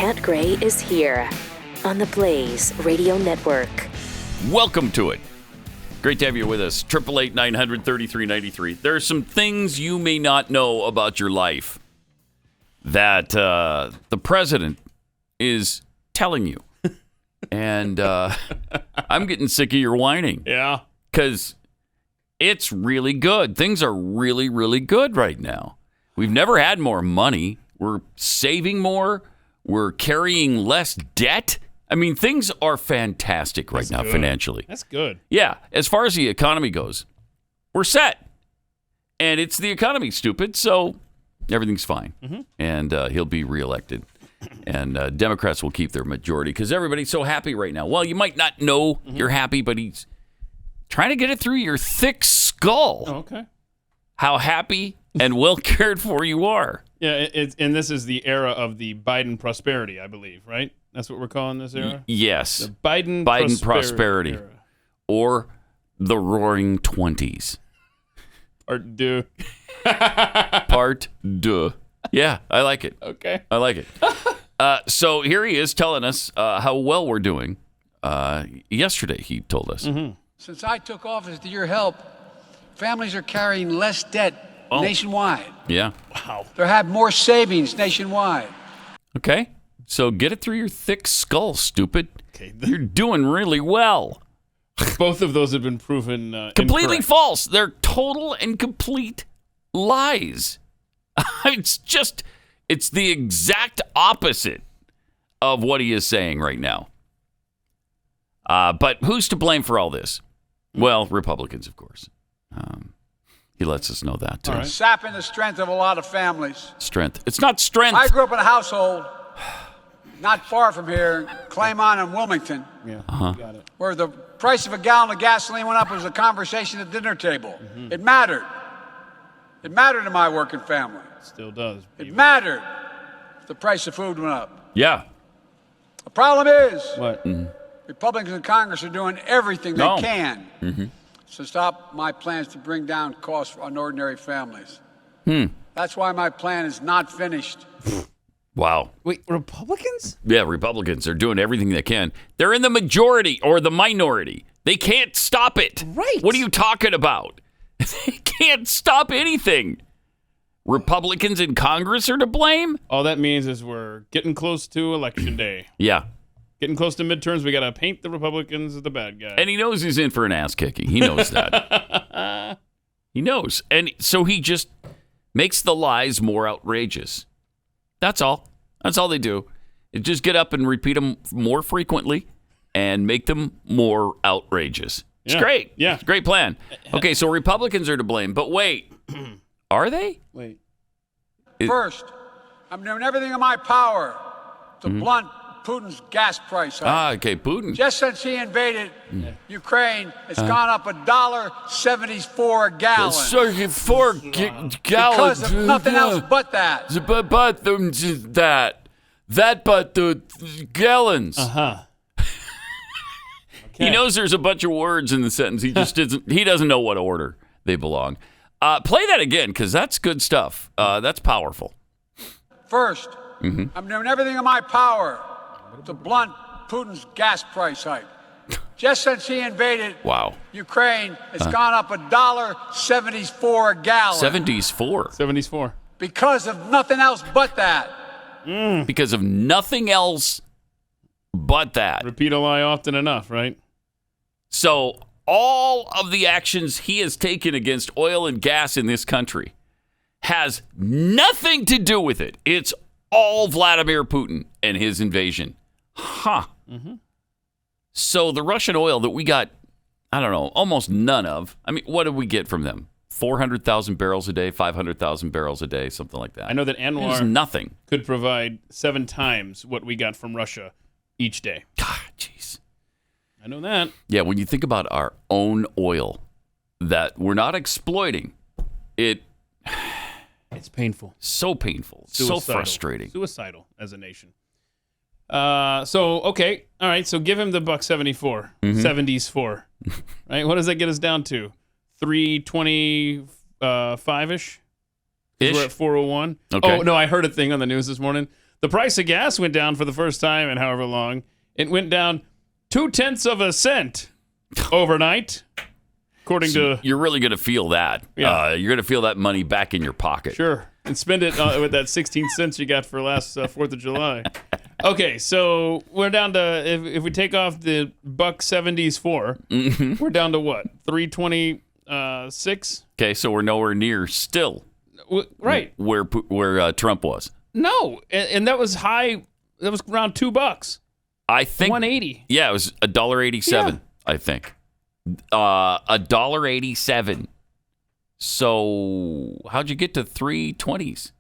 Grant Gray is here on the Blaze Radio Network. Welcome to it. Great to have you with us. 888-900-3393. There are some things you may not know about your life that the president is telling you. And I'm getting sick of your whining. Yeah. Because it's really good. Things are really, really good right now. We've never had more money. We're saving more. We're carrying less debt. I mean, things are fantastic right now financially. That's good. Yeah. As far as the economy goes, we're set. And it's the economy, stupid, so everything's fine. Mm-hmm. And he'll be reelected. And Democrats will keep their majority because everybody's so happy right now. Well, you might not know you're happy, but he's trying to get it through your thick skull. Oh, okay. How happy and well cared for you are. Yeah, and this is the era of the Biden prosperity, I believe, right? That's what we're calling this era? Yes. The Biden prosperity. Era. Or the Roaring 20s. Part deux. Part deux. Yeah, I like it. Okay. I like it. So here he is telling us how well we're doing. Yesterday, he told us. Mm-hmm. Since I took office, to your help, families are carrying less debt nationwide. Yeah. Wow. They have more savings nationwide. Okay. So get it through your thick skull, stupid. Okay. You're doing really well. Both of those have been proven completely incorrect. False. They're total and complete lies. It's the exact opposite of what he is saying right now. But who's to blame for all this? Well, Republicans, of course. He lets us know that, too. Right. Sapping the strength of a lot of families. Strength. It's not strength. I grew up in a household not far from here, Claymont and Wilmington, Got it. where the price of a gallon of gasoline went up. It was a conversation at the dinner table. Mm-hmm. It mattered. It mattered to my working family. Still does. It mattered if the price of food went up. Yeah. The problem is, What? Republicans in Congress are doing everything they can to stop my plans to bring down costs on ordinary families. That's why my plan is not finished. Wow. Wait, Republicans? Yeah, Republicans are doing everything they can. They're in the majority or the minority. They can't stop it. Right. What are you talking about? They can't stop anything. Republicans in Congress are to blame? All that means is we're getting close to Election Day. Yeah. Getting close to midterms, we got to paint the Republicans as the bad guy. And he knows he's in for an ass kicking. He knows that. He knows. And so he just makes the lies more outrageous. That's all. That's all they do. Just get up and repeat them more frequently and make them more outrageous. It's great. Yeah. It's a great plan. Okay, so Republicans are to blame. But wait, are they? Wait. First, I'm doing everything in my power to blunt Putin's gas price hike. Okay, Putin. Just since he invaded Ukraine, it's gone up $1.74 a gallon. 34 gallons. Because of nothing else but that. But the gallons. Uh-huh. He knows there's a bunch of words in the sentence. He just doesn't. He doesn't know what order they belong. Play that again, because that's good stuff. That's powerful. First, I'm doing everything in my power to blunt Putin's gas price hike. Just since he invaded Ukraine, it's gone up $1.74 a gallon. 74. Because of nothing else but that. Because of nothing else but that. Repeat a lie often enough, right? So all of the actions he has taken against oil and gas in this country has nothing to do with it. It's all Vladimir Putin and his invasion. So the Russian oil that we got, I don't know, almost none of. I mean, what did we get from them? 400,000 barrels a day, 500,000 barrels a day, something like that. I know that Anwar nothing. could provide 7 times what we got from Russia each day. God, jeez. I know that. Yeah, when you think about our own oil that we're not exploiting, it's painful. So painful. Suicidal. So frustrating. Suicidal as a nation. Okay. All right. So give him the $1.74. 70s for. Right. What does that get us down to? 325-ish? We're at 401. Okay. Oh, no. I heard a thing on the news this morning. The price of gas went down for the first time in however long. It went down 0.2 cents overnight, according to... You're really going to feel that. Yeah. You're going to feel that money back in your pocket. Sure. And spend it with that 16 cents you got for last 4th of July. Okay, so we're down to, if we take off the $1.70s we're down to what? 3.26? Okay, so we're nowhere near still. Right. Where Trump was. No, and that was high. That was around $2. I think $1.80. Yeah, it was $1.87. Yeah. I think $1.87. So how'd you get to 3.20s?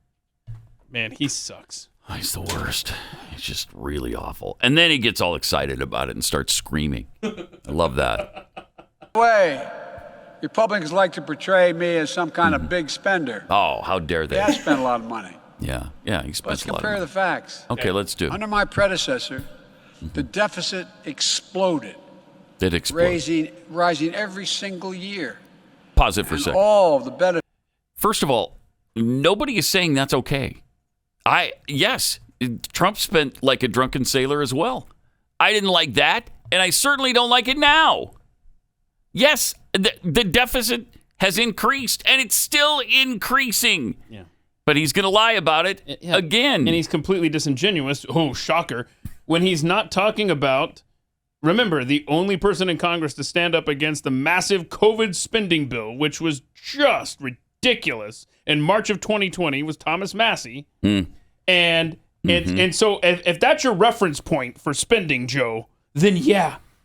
Man, he sucks. Oh, he's the worst. He's just really awful. And then he gets all excited about it and starts screaming. I love that. Way, Republicans like to portray me as some kind of big spender. Oh, how dare they? Yeah, I spent a lot of money. Yeah, he spends Let's a lot of compare money. the facts. Okay, let's do. Under my predecessor, the deficit exploded, It exploded. rising every single year. Pause it for a And second. all the benefits. First of all, nobody is saying that's okay. Yes, Trump spent like a drunken sailor as well. I didn't like that, and I certainly don't like it now. Yes, the deficit has increased, and it's still increasing. Yeah. But he's going to lie about it again. And he's completely disingenuous. Oh, shocker. When he's not talking about, remember, the only person in Congress to stand up against the massive COVID spending bill, which was just ridiculous, in March of 2020 was Thomas Massey. And so if that's your reference point for spending, Joe, then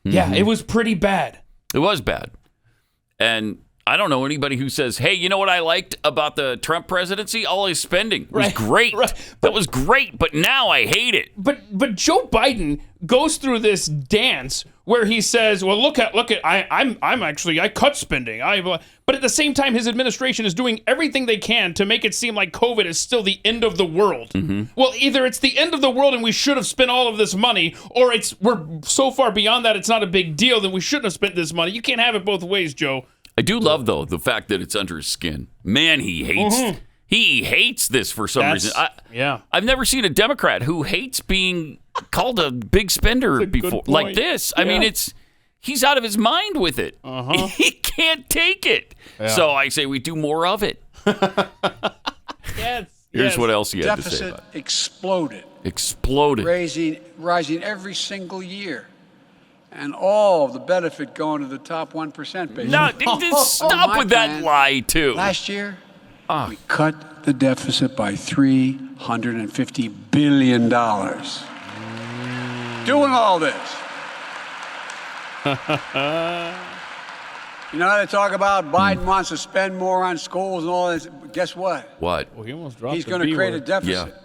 it was pretty bad. It was bad. And I don't know anybody who says, hey, you know what I liked about the Trump presidency? All his spending was great. Right. That was great, but now I hate it. But Joe Biden goes through this dance where he says, well, look at I cut spending. But at the same time, his administration is doing everything they can to make it seem like COVID is still the end of the world. Well, either it's the end of the world and we should have spent all of this money, or we're so far beyond that it's not a big deal that we shouldn't have spent this money. You can't have it both ways, Joe. I do love, though, the fact that it's under his skin. Man, he hates this for some reason. I've never seen a Democrat who hates being called a big spender before like this. I mean, he's out of his mind with it. He can't take it. Yeah. So I say we do more of it. Here's what else he had to say about it. Exploded. Rising every single year. And all the benefit going to the top 1%, basically. No, stop with that lie, too. Last year, we cut the deficit by $350 billion. Doing all this. You know how they talk about Biden wants to spend more on schools and all this? Guess what? What? Well, he almost dropped He's going to create a deficit. Yeah.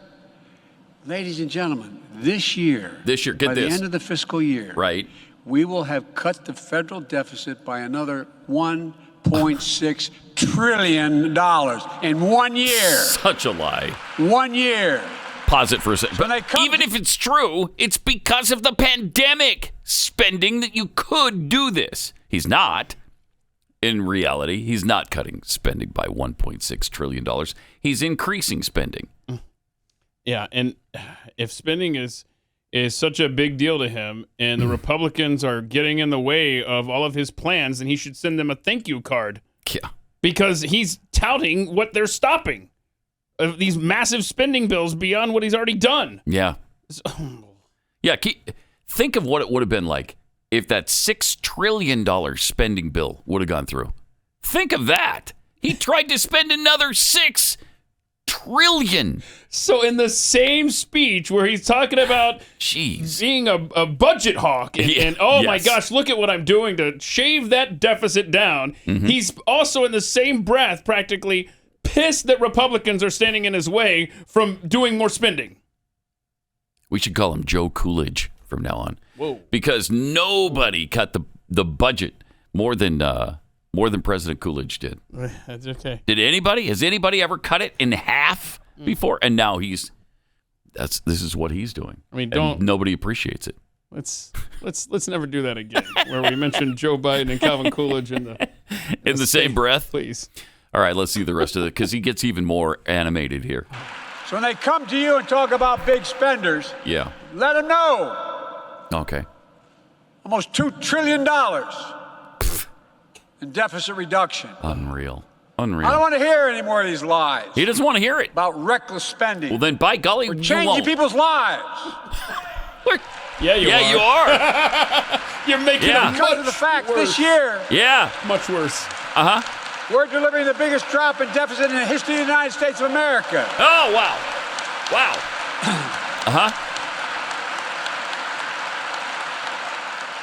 Ladies and gentlemen, this year, get by this. the end of the fiscal year, right, we will have cut the federal deficit by another $1.6 trillion in 1 year. Such a lie. 1 year. Pause it for a second. But even if it's true, it's because of the pandemic spending that you could do this. He's not. In reality, he's not cutting spending by $1.6 trillion. He's increasing spending. Yeah, and if spending is such a big deal to him, and the Republicans are getting in the way of all of his plans, then he should send them a thank you card. Yeah. Because he's touting what they're stopping. These massive spending bills beyond what he's already done. Yeah. Yeah, think of what it would have been like if that $6 trillion spending bill would have gone through. Think of that. He tried to spend another $6 trillion. So in the same speech where he's talking about being a budget hawk and my gosh, look at what I'm doing to shave that deficit down, he's also in the same breath practically pissed that Republicans are standing in his way from doing more spending. We should call him Joe Coolidge from now on. Whoa. Because nobody cut the budget more than President Coolidge did. That's okay. Has anybody ever cut it in half before? And now this is what he's doing. I mean, nobody appreciates it. Let's never do that again. Where we mention Joe Biden and Calvin Coolidge in the same breath, please. All right, let's see the rest of it because he gets even more animated here. So when they come to you and talk about big spenders, let them know. Okay. Almost $2 trillion in deficit reduction. Unreal. I don't want to hear any more of these lies. He doesn't want to hear it. About reckless spending. Well, then, by golly, we're changing people's lives. Yeah, you are. You're making it because of the fact this year. Much worse. We're delivering the biggest drop in deficit in the history of the United States of America. Oh, wow.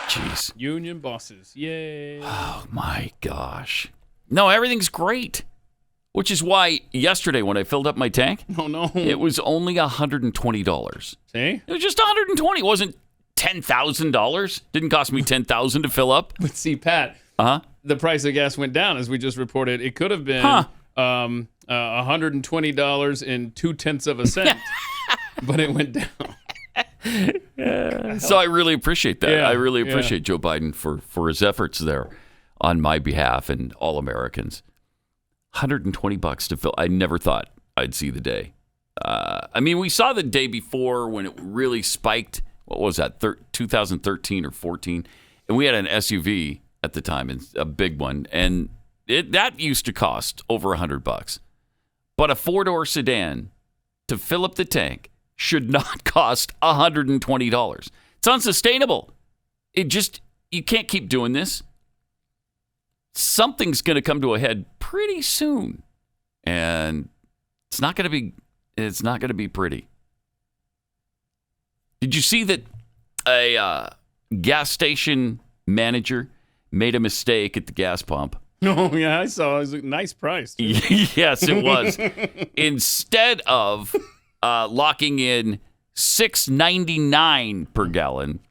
Jeez. Union bosses. Yay. Oh, my gosh. No, everything's great. Which is why yesterday when I filled up my tank, it was only $120. See? It was just $120. It wasn't $10,000. Didn't cost me $10,000 to fill up. But see, Pat, the price of gas went down, as we just reported. It could have been $120 and 0.2 of a cent, but it went down. So I really appreciate that. I really appreciate Joe Biden for his efforts there on my behalf and all Americans. $120 to fill. I never thought I'd see the day. I mean, we saw the day before when it really spiked. What was that? 2013 or 14, and we had an SUV at the time, and a big one, and that used to cost over $100. But a 4-door sedan to fill up the tank should not cost $120. It's unsustainable. You can't keep doing this. Something's going to come to a head pretty soon, and it's not going to be pretty. Did you see that a gas station manager made a mistake at the gas pump? Oh, yeah, I saw. It was a nice price. Yes, it was. Instead of locking in $6.99 per gallon,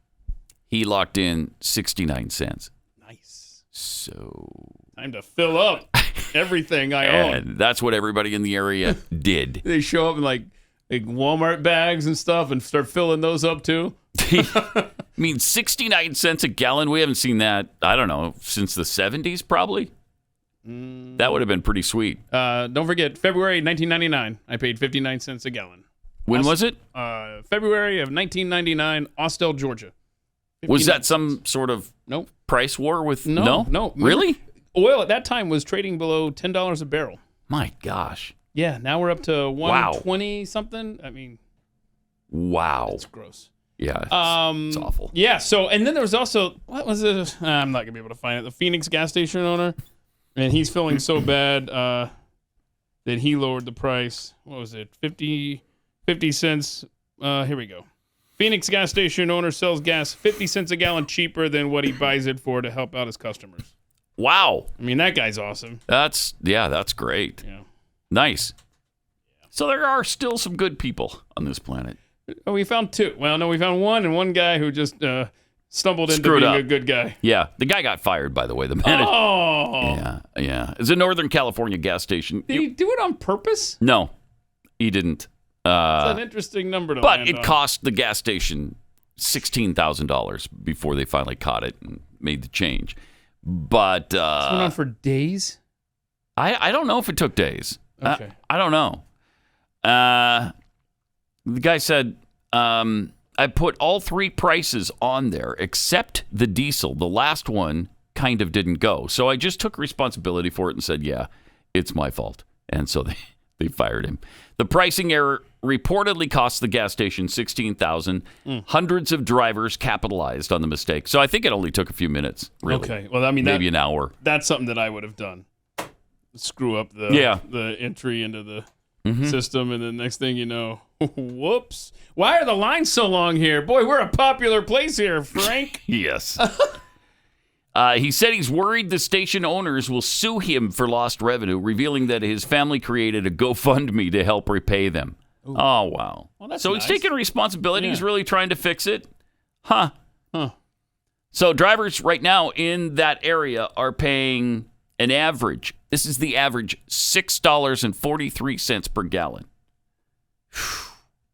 he locked in 69 cents. Nice. So time to fill up everything I own. And that's what everybody in the area did. They show up in like Walmart bags and stuff and start filling those up too. I mean, 69 cents a gallon. We haven't seen that, I don't know, since the 70s probably. That would have been pretty sweet. Don't forget, February 1999, I paid 59 cents a gallon. When was it? February of 1999, Austell, Georgia. Was that some sort of price war with... No. Really? Oil at that time was trading below $10 a barrel. My gosh. Yeah, now we're up to 120 something. I mean... Wow. That's gross. Yeah, it's awful. Yeah, so, and then there was also... What was it? I'm not going to be able to find it. The Phoenix gas station owner. And he's feeling so bad that he lowered the price. What was it? 50 cents. Here we go. Phoenix gas station owner sells gas 50 cents a gallon cheaper than what he buys it for to help out his customers. Wow. I mean, that guy's awesome. That's great. Yeah. Nice. So there are still some good people on this planet. Oh, we found two. Well, no, we found one, and one guy who just stumbled into being a good guy. Yeah. The guy got fired, by the way, the minute. Oh. Yeah. It's a Northern California gas station. Did he do it on purpose? No, he didn't. It's an interesting number to But land it on. cost the gas station $16,000 before they finally caught it and made the change. But this went on for days? I don't know if it took days. Okay. I don't know. The guy said, I put all three prices on there except the diesel. The last one kind of didn't go. So I just took responsibility for it and said, yeah, it's my fault. And so they fired him. The pricing error reportedly cost the gas station $16,000. Hundreds of drivers capitalized on the mistake. So I think it only took a few minutes, really. Okay. Well, I mean, maybe an hour. That's something that I would have done. Screw up the entry into the system, and the next thing you know, whoops. Why are the lines so long here? Boy, we're a popular place here, Frank. Yes. He said he's worried the station owners will sue him for lost revenue, revealing that his family created a GoFundMe to help repay them. Ooh. Oh, wow. Well, that's so nice. He's taking responsibility. Yeah. He's really trying to fix it. Huh. Huh. So drivers right now in that area are paying an average. This is the average, $6.43 per gallon.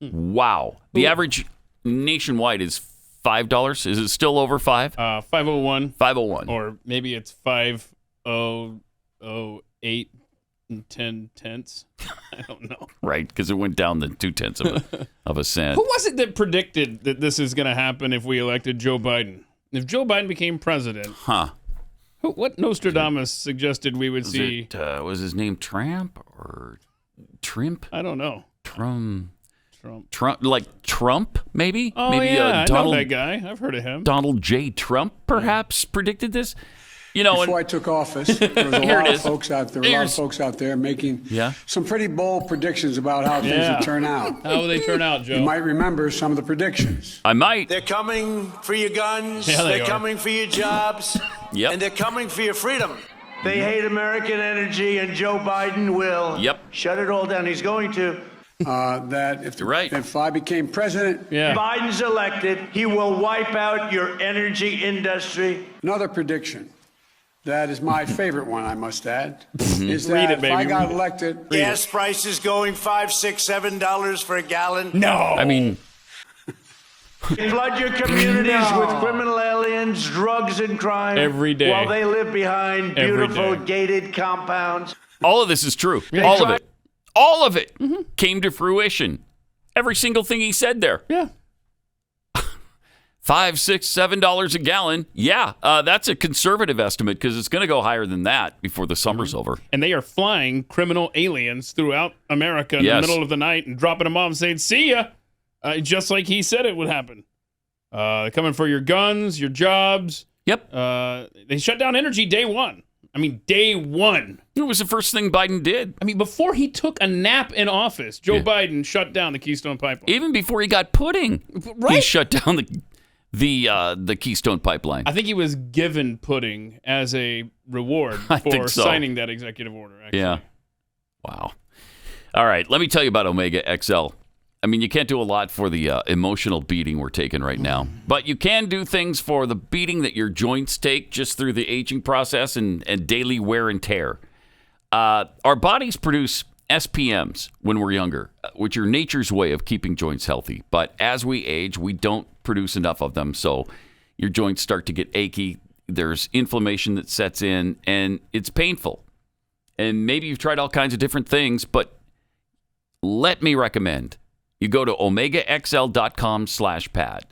Wow. The average nationwide is $5. Is it still over $5? 501. 501. Or maybe it's 5008 10 tenths. I don't know. Right, because it went down the 0.2 of a cent. Who was it that predicted that this is going to happen if we elected Joe Biden? If Joe Biden became president, what Nostradamus suggested we would see? Was his name Tramp or Trimp? I don't know. Trump, like Trump, maybe? Oh, maybe, yeah, I know that guy. I've heard of him. Donald J. Trump, perhaps, predicted this. You know, before I took office, there was a lot of folks out there. A lot of folks out there making some pretty bold predictions about how things would turn out. How will they turn out, Joe? You might remember some of the predictions. I might. They're coming for your guns. Yeah, they're coming for your jobs. And they're coming for your freedom. They hate American energy, and Joe Biden will shut it all down. He's going to. That if I became president, Biden's elected, he will wipe out your energy industry. Another prediction that is my favorite one, I must add, is that if I got elected, gas prices going $5, $6, $7 for a gallon. No, I mean, flood your communities with criminal aliens, drugs, and crime every day while they live behind beautiful gated compounds. All of this is true. All of it came to fruition. Every single thing he said there. Yeah. $5, $6, $7 a gallon. Yeah, that's a conservative estimate because it's going to go higher than that before the summer's over. And they are flying criminal aliens throughout America in the middle of the night and dropping them off and saying, see ya, just like he said it would happen. Coming for your guns, your jobs. Yep. They shut down energy day one. I mean, day one. It was the first thing Biden did. I mean, before he took a nap in office, Joe Biden shut down the Keystone Pipeline. Even before he got pudding, he shut down the Keystone Pipeline. I think he was given pudding as a reward for signing that executive order. Actually. Yeah. Wow. All right. Let me tell you about Omega XL. I mean, you can't do a lot for the emotional beating we're taking right now, but you can do things for the beating that your joints take just through the aging process and daily wear and tear. Our bodies produce SPMs when we're younger, which are nature's way of keeping joints healthy. But as we age, we don't produce enough of them, so your joints start to get achy. There's inflammation that sets in, and it's painful. And maybe you've tried all kinds of different things, but let me recommend you go to omegaxl.com/Pat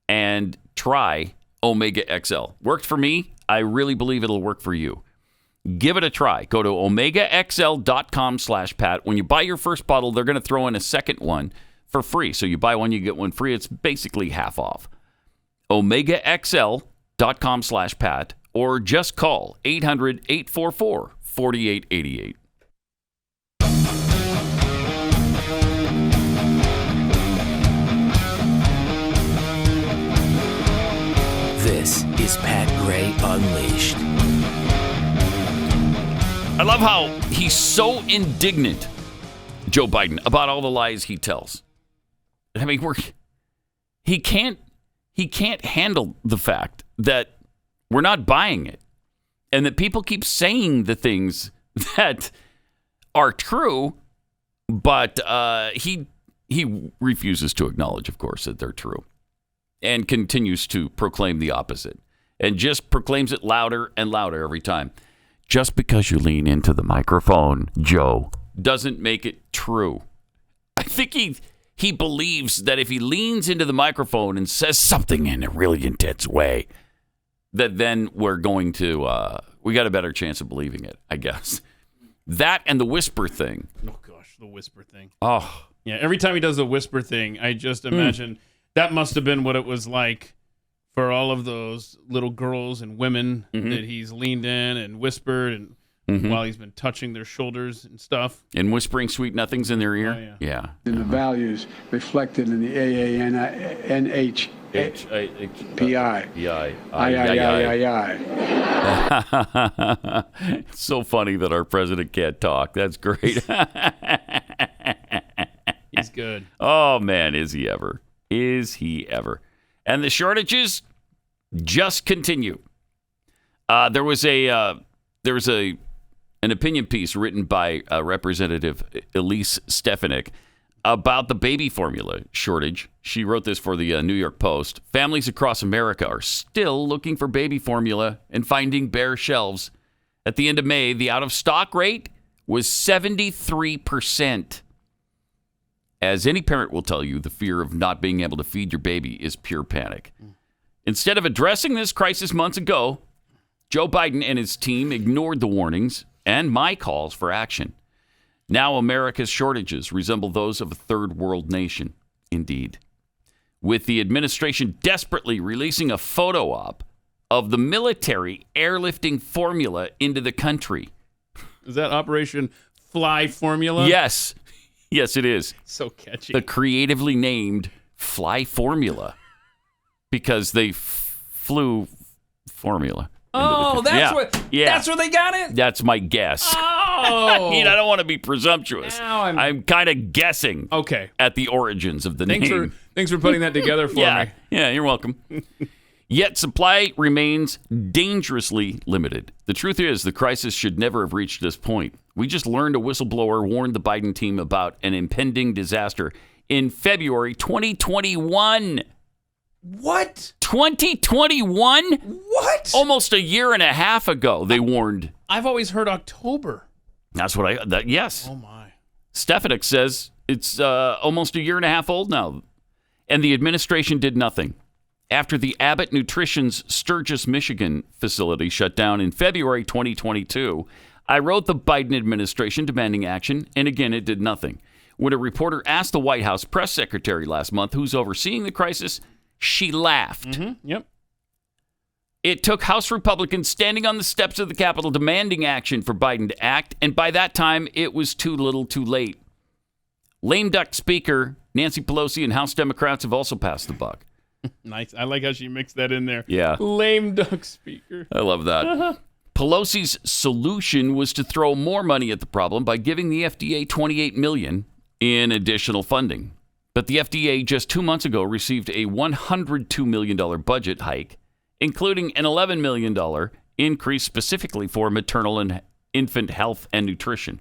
and try Omega XL. Worked for me. I really believe it'll work for you. Give it a try. Go to omegaxl.com/Pat. When you buy your first bottle, they're going to throw in a second one for free. So you buy one, you get one free. It's basically half off. omegaxl.com/Pat or just call 800-844-4888. This is Pat Gray Unleashed. I love how he's so indignant, Joe Biden, about all the lies he tells. I mean, he can't handle the fact that we're not buying it, and that people keep saying the things that are true, but he refuses to acknowledge, of course, that they're true, and continues to proclaim the opposite, and just proclaims it louder and louder every time. Just because you lean into the microphone, Joe, doesn't make it true. I think he believes that if he leans into the microphone and says something in a really intense way, that then we're going to, we got a better chance of believing it, I guess. That and the whisper thing. Oh, gosh, the whisper thing. Oh. Yeah, every time he does the whisper thing, I just imagine that must have been what it was like for all of those little girls and women that he's leaned in and whispered and while he's been touching their shoulders and stuff. And whispering sweet nothings in their ear? Oh, yeah. Yeah. And the values reflected in the AANHPI. It's so funny that our president can't talk. That's great. He's good. Oh, man, is he ever. Is he ever. And the shortages just continue. There was an opinion piece written by Representative Elise Stefanik about the baby formula shortage. She wrote this for the New York Post. Families across America are still looking for baby formula and finding bare shelves. At the end of May, the out-of-stock rate was 73%. As any parent will tell you, the fear of not being able to feed your baby is pure panic. Instead of addressing this crisis months ago, Joe Biden and his team ignored the warnings and my calls for action. Now America's shortages resemble those of a third world nation. Indeed. With the administration desperately releasing a photo op of the military airlifting formula into the country. Is that Operation Fly Formula? Yes. Yes, it is. So catchy. The creatively named Fly Formula. Because they flew formula. Oh, that's where they got it? That's my guess. Oh. I don't want to be presumptuous. I'm kind of guessing at the origins of the name. Thanks for putting that together for me. Yeah, you're welcome. Yet supply remains dangerously limited. The truth is, the crisis should never have reached this point. We just learned a whistleblower warned the Biden team about an impending disaster in February 2021. What? 2021? What? Almost a year and a half ago, they warned. I've always heard October. That's what yes. Oh, my. Stefanik says it's almost a year and a half old now. And the administration did nothing. After the Abbott Nutrition's Sturgis, Michigan facility shut down in February 2022, I wrote the Biden administration demanding action, and again, it did nothing. When a reporter asked the White House press secretary last month who's overseeing the crisis, she laughed. Mm-hmm. Yep. It took House Republicans standing on the steps of the Capitol demanding action for Biden to act, and by that time, it was too little too late. Lame duck Speaker Nancy Pelosi and House Democrats have also passed the buck. Nice. I like how she mixed that in there. Yeah. Lame duck Speaker. I love that. Pelosi's solution was to throw more money at the problem by giving the FDA $28 million in additional funding. But the FDA just 2 months ago received a $102 million budget hike, including an $11 million increase specifically for maternal and infant health and nutrition.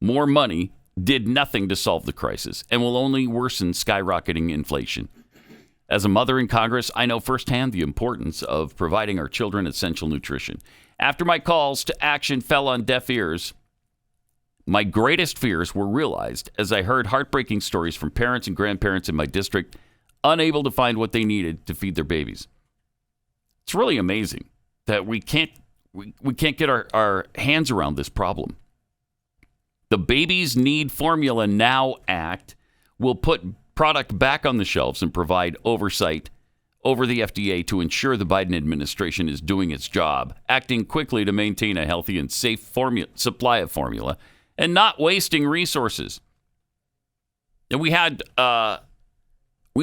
More money did nothing to solve the crisis and will only worsen skyrocketing inflation. As a mother in Congress, I know firsthand the importance of providing our children essential nutrition. After my calls to action fell on deaf ears, my greatest fears were realized as I heard heartbreaking stories from parents and grandparents in my district unable to find what they needed to feed their babies. It's really amazing that we can't get our hands around this problem. The Babies Need Formula Now Act will put product back on the shelves and provide oversight over the FDA to ensure the Biden administration is doing its job, acting quickly to maintain a healthy and safe supply of formula and not wasting resources. And we've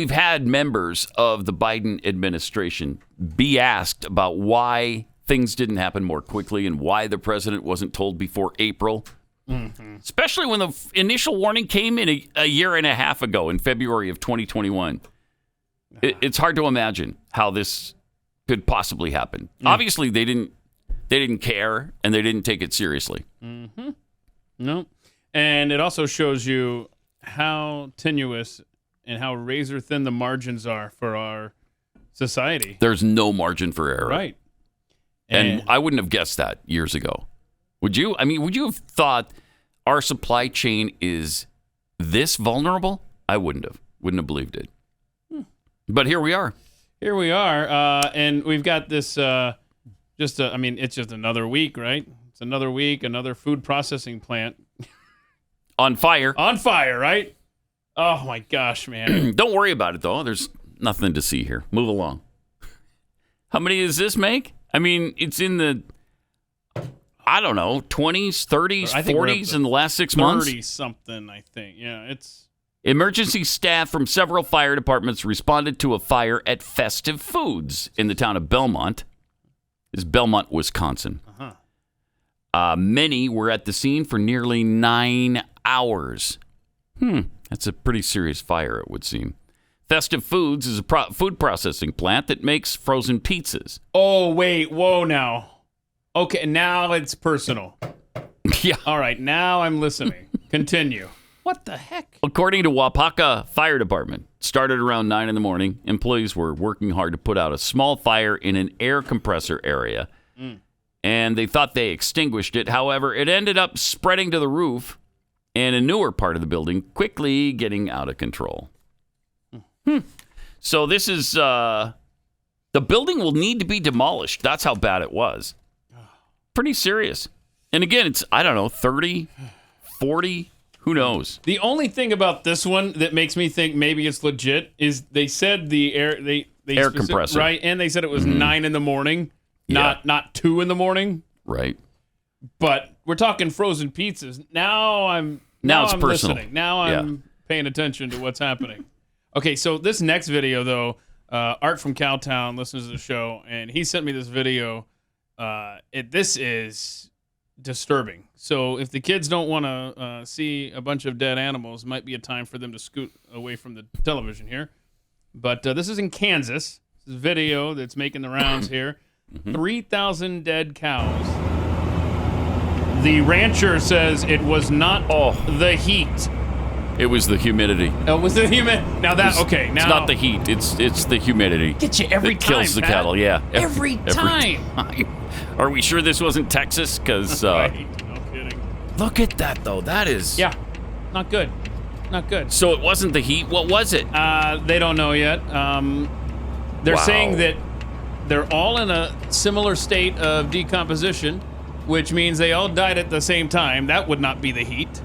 had members of the Biden administration be asked about why things didn't happen more quickly and why the president wasn't told before April. Mm-hmm. Especially when the initial warning came in a year and a half ago in February of 2021. It's hard to imagine how this could possibly happen. Obviously, they didn't care and they didn't take it seriously. Mm-hmm. No, and it also shows you how tenuous and how razor thin the margins are for our society. There's no margin for error, right? And I wouldn't have guessed that years ago. Would you? I mean, would you have thought our supply chain is this vulnerable? I wouldn't have believed it. But here we are. Here we are. And we've got this, it's just another week, right? It's another week, another food processing plant. On fire. On fire, right? Oh, my gosh, man. Don't worry about it, though. There's nothing to see here. Move along. How many does this make? I mean, it's in the... I don't know, 20s, 30s, 40s in the last 6 months? 30-something, I think. Yeah, it's... Emergency staff from several fire departments responded to a fire at Festive Foods in the town of Belmont. It's Belmont, Wisconsin. Many were at the scene for nearly 9 hours. That's a pretty serious fire, it would seem. Festive Foods is a food processing plant that makes frozen pizzas. Oh, wait, whoa now. Okay, now it's personal. Yeah. All right, now I'm listening. Continue. What the heck? According to Wapaka Fire Department, started around 9 in the morning. Employees were working hard to put out a small fire in an air compressor area. and they thought they extinguished it. However, it ended up spreading to the roof and a newer part of the building, quickly getting out of control. So this is, the building will need to be demolished. That's how bad it was. Pretty serious. And again, it's, I don't know, 30, 40, who knows? The only thing about this one that makes me think maybe it's legit is they said the air, they air compressor. Right, and they said it was 9 in the morning, not 2 in the morning. Right. But we're talking frozen pizzas. Now I'm personal. Listening. Now I'm paying attention to what's happening. Okay, so this next video, though, Art from Cowtown listens to the show, and he sent me this video. This is disturbing. So if the kids don't want to see a bunch of dead animals, it might be a time for them to scoot away from the television here. But this is in Kansas. This is a video that's making the rounds here. 3,000 dead cows. The rancher says it was not the heat. It was the humidity. Oh, was it humid? Now that okay. Now it's not the heat. It's the humidity. Get you every time. Kills the cattle. Yeah. Every time. Are we sure this wasn't Texas? Because right. No kidding. Look at that though. That is not good. Not good. So it wasn't the heat. What was it? They don't know yet. They're saying that they're all in a similar state of decomposition, which means they all died at the same time. That would not be the heat.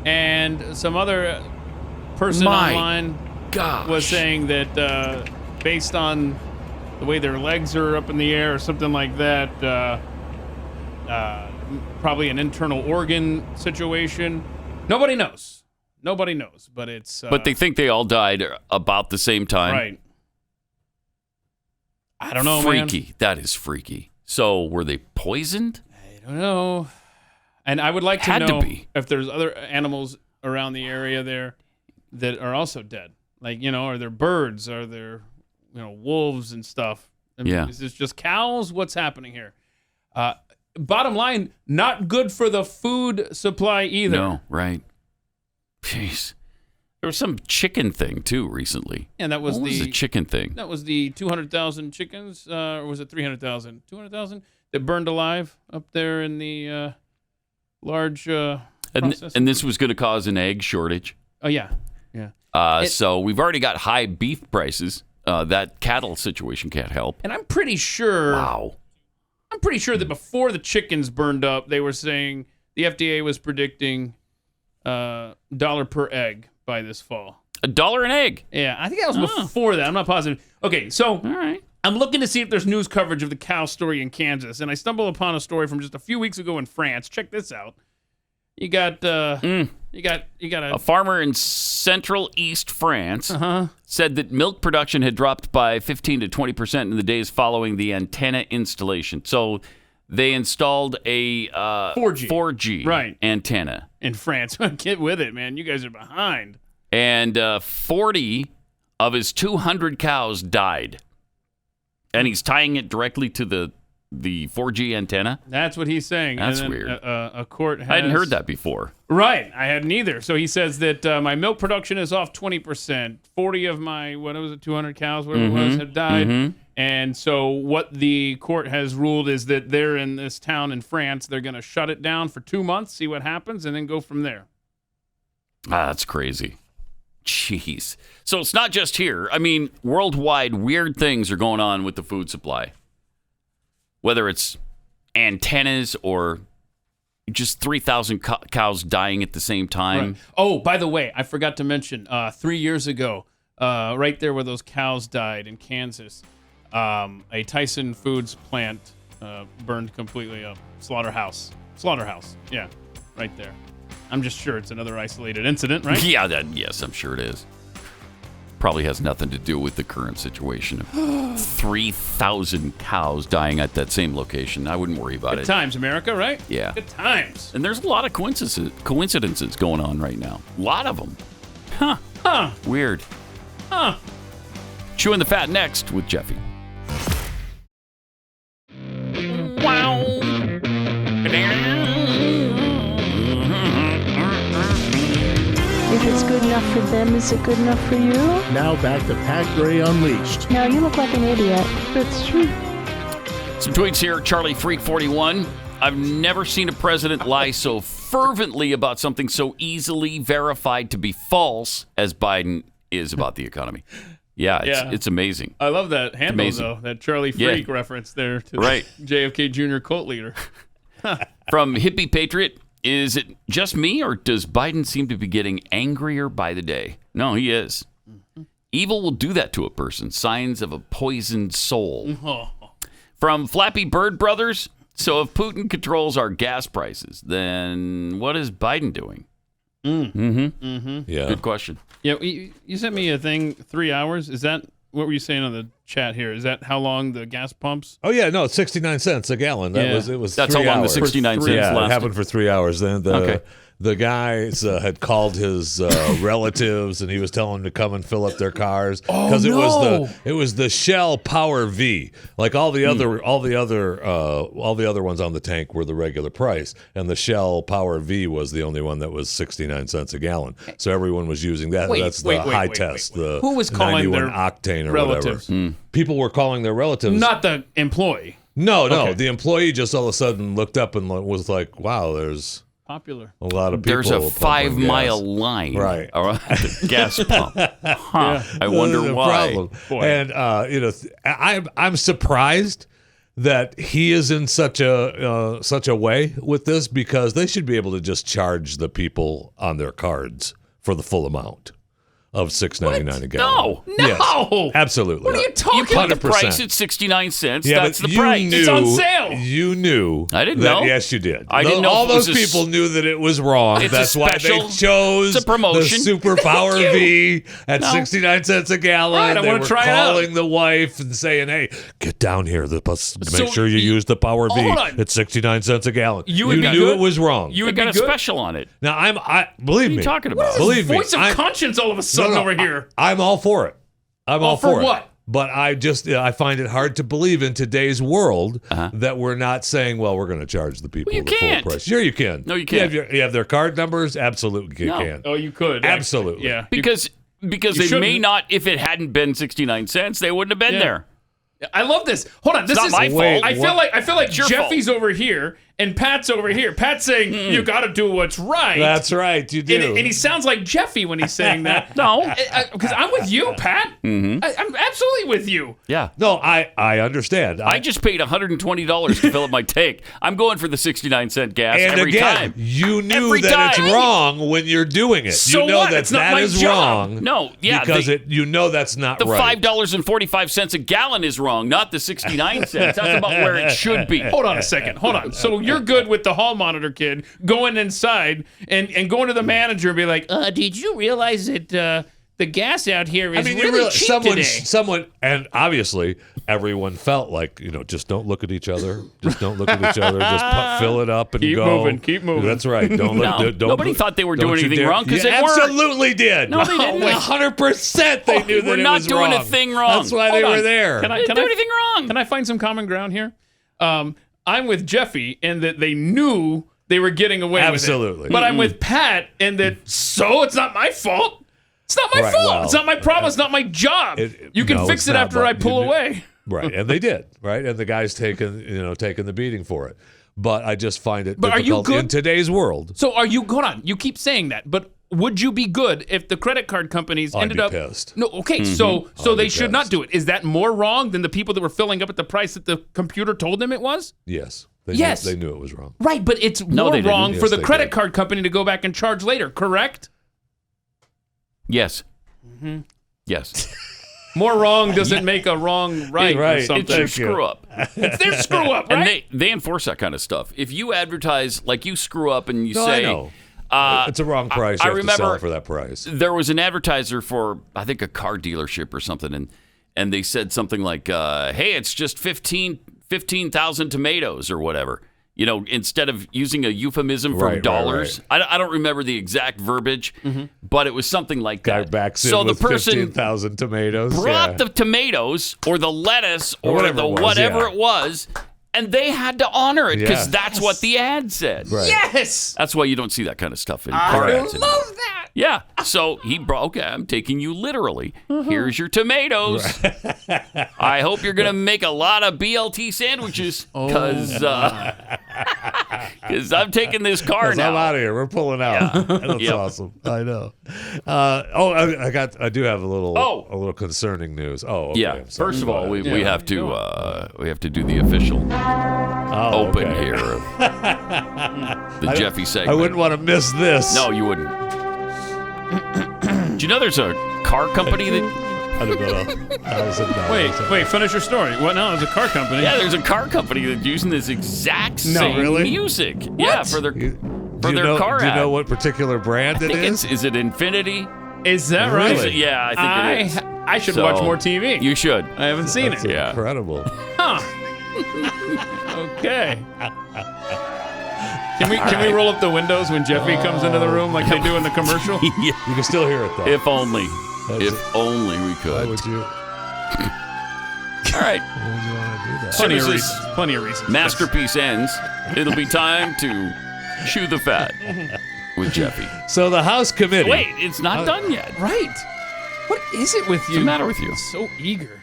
And some other person online was saying that based on the way their legs are up in the air or something like that, probably an internal organ situation. Nobody knows, but it's... but they think they all died about the same time. Right. I don't know, freaky. Man. That is freaky. So were they poisoned? I don't know. And I would like to know if there's other animals around the area there that are also dead. Like, are there birds? Are there, wolves and stuff? Is this just cows? What's happening here? Bottom line, not good for the food supply either. No, right. Jeez. There was some chicken thing, too, recently. And that was what was the chicken thing? That was the 200,000 chickens, or was it 300,000? 200,000 that burned alive up there in the large and this was going to cause an egg shortage. Oh, yeah. So we've already got high beef prices. That cattle situation can't help. And I'm pretty sure... Wow. I'm pretty sure that before the chickens burned up, they were saying the FDA was predicting $1 per egg by this fall. $1 an egg? Yeah, I think that was before that. I'm not positive. Okay, so all right. I'm looking to see if there's news coverage of the cow story in Kansas, and I stumbled upon a story from just a few weeks ago in France. Check this out. You got a farmer in central East France said that milk production had dropped by 15 to 20% in the days following the antenna installation. So they installed a 4G antenna in France. Get with it, man. You guys are behind. And 40 of his 200 cows died. And he's tying it directly to the 4G antenna? That's what he's saying. That's and then, weird. A court has... I hadn't heard that before. Right. I hadn't either. So he says that my milk production is off 20%. 40 of my, 200 cows, whatever it was, have died. And so what the court has ruled is that they're in this town in France. They're going to shut it down for 2 months, see what happens, and then go from there. That's crazy. Jeez. So it's not just here. I mean, worldwide, weird things are going on with the food supply. Whether it's antennas or just 3,000 cows dying at the same time. Right. Oh, by the way, I forgot to mention, 3 years ago, right there where those cows died in Kansas, a Tyson Foods plant burned completely up. Slaughterhouse. Yeah, right there. I'm just sure it's another isolated incident, right? Yeah, yes, I'm sure it is. Probably has nothing to do with the current situation of 3,000 cows dying at that same location. I wouldn't worry about it. Good times, America, right? Yeah. Good times. And there's a lot of coincidences going on right now. A lot of them. Huh. Weird. Huh. Chewing the Fat next with Jeffy. Wow. If it's good enough for them, is it good enough for you? Now back to Pat Gray Unleashed. Now, you look like an idiot, but it's true. Some tweets here. Charlie Freak 41. I've never seen a president lie so fervently about something so easily verified to be false as Biden is about the economy. Yeah, it's amazing. I love that handle, though, that Charlie Freak reference there to the JFK Jr. cult leader. From Hippie Patriot, is it just me, or does Biden seem to be getting angrier by the day? No, he is. Evil will do that to a person. Signs of a poisoned soul. From Flappy Bird Brothers, so if Putin controls our gas prices, then what is Biden doing? Yeah. Good question. Yeah, you sent me a thing, 3 hours. Is that, what were you saying on the chat here? Is that how long the gas pumps? Oh, yeah, no, it's 69 cents a gallon. It was That's 3 how long hours. the 69 cents lasted. It happened for 3 hours. Then the guys had called his relatives, and he was telling them to come and fill up their cars because it was the Shell Power V. Like all the other ones on the tank were the regular price, and the Shell Power V was the only one that was 69 cents a gallon. So everyone was using that. That's the high test. The who was calling 91 their octane or relatives? whatever. People were calling their relatives, not the employee. No. Okay. The employee just all of a sudden looked up and was like, "Wow, there's." Popular. A lot of people. There's a 5-mile line around the gas pump. I wonder why. And I'm surprised that he is in such a way with this, because they should be able to just charge the people on their cards for the full amount of $6.99 a gallon. No, yes, absolutely. What are you talking about? about? You put the price at 69 cents. Yeah, that's the price. It's on sale. You knew. I didn't know. Yes, you did. I didn't know. All those people knew that it was wrong. That's why they chose the Super Power V at 69 cents a gallon. Right, I want to try it out. Calling the wife and saying, "Hey, get down here. Make sure you use the Power V at 69 cents a gallon." You knew it was wrong. You got a special on it. Now believe me. What are you talking about? Believe me. Voice of conscience all of a sudden over here. I'm all for it. I'm all for what? It. But I find it hard to believe in today's world that we're not saying, well, we're going to charge the people the full price. Sure, you can. No, you can't. You have their card numbers? Absolutely, you can. Oh, you could. Absolutely. Yeah. Because they may not, if it hadn't been 69 cents, they wouldn't have been there. I love this. Hold on, this is my fault. I feel like Jeffy's fault. over here and Pat's over here. Pat's saying you got to do what's right. That's right, you do. And he sounds like Jeffy when he's saying that. No, because I'm with you, Pat. I'm absolutely with you. Yeah. No, I understand. I just paid $120 to fill up my tank. I'm going for the 69-cent gas and every again, time. You knew it's wrong when you're doing it. So you know what? that is wrong. No, yeah, because you know that's not right. The $5.45 a gallon is wrong, not the 69 cents. That's about where it should be. Hold on a second. Hold on. So you're good with the hall monitor kid going inside and going to the manager and be like, did you realize that the gas out here is really cheap today? Someone, and obviously everyone felt like, just don't look at each other. Just don't look at each other. Just fill it up and go. Keep moving. That's right. Don't look. Nobody thought they were doing anything wrong because they were. Absolutely did. No, they didn't. 100% they knew that it was wrong. We're not doing a thing wrong. That's why they were there. Can I do anything wrong? Can I find some common ground here? I'm with Jeffy in that they knew they were getting away with it. Absolutely. But I'm with Pat in that, it's not my fault. It's not my fault. Well, it's not my problem. It's not my job. You can fix it after I pull away. Right, and they did, right? And the guy's taking the beating for it. But I just find it difficult are you good? In today's world. So hold on. You keep saying that, but would you be good if the credit card companies ended up pissed? No, okay. So they should not do it. Is that more wrong than the people that were filling up at the price that the computer told them it was? Yes. They knew it was wrong. Right, but it's more wrong for the credit card company to go back and charge later, correct? Yes. Yes. More wrong doesn't make a wrong right. Or something. It's your screw up. It's their screw up, right? And they enforce that kind of stuff. If you advertise, like you screw up and you say... I know. It's a wrong price. You have to sell it for that price. There was an advertiser for, I think, a car dealership or something, and they said something like, hey, it's just 15,000 tomatoes or whatever. Instead of using a euphemism from dollars. Right. I don't remember the exact verbiage, but it was something like that. Guy backs in with 15,000 tomatoes. Brought the tomatoes or the lettuce or whatever it was, and they had to honor it because that's what the ad said. Right. Yes! That's why you don't see that kind of stuff in car ads. I love that! Yeah. So he brought, okay, I'm taking you literally. Here's your tomatoes. I hope you're going to make a lot of BLT sandwiches because I'm taking this car now. I'm out of here. We're pulling out. Yeah. That's awesome. I know. I do have a little concerning news. Oh, okay. Yeah. First of all, we have to do the official open here of the Jeffy segment. I wouldn't want to miss this. No, you wouldn't. Do you know there's a car company that... I don't know. Wait, finish your story. What now? There's a car company. Yeah, there's a car company that's using this exact same music. What? Yeah, for their car ad. Do you know what particular brand it is? Is it Infinity? Is that right? Really? Yeah, I think it is. I should watch more TV. You should. I haven't seen it. Yeah. Incredible. Huh. Okay. Can we roll up the windows when Jeffy comes into the room like they do in the commercial? Yeah. You can still hear it, though. If only. Only we could. Why would you? All right. Why would you want to do that? Plenty of reasons. Masterpiece ends. It'll be time to chew the fat with Jeffy. So the House Committee. Wait, it's not done yet. Right. What is it with you? What's the matter with you? So eager.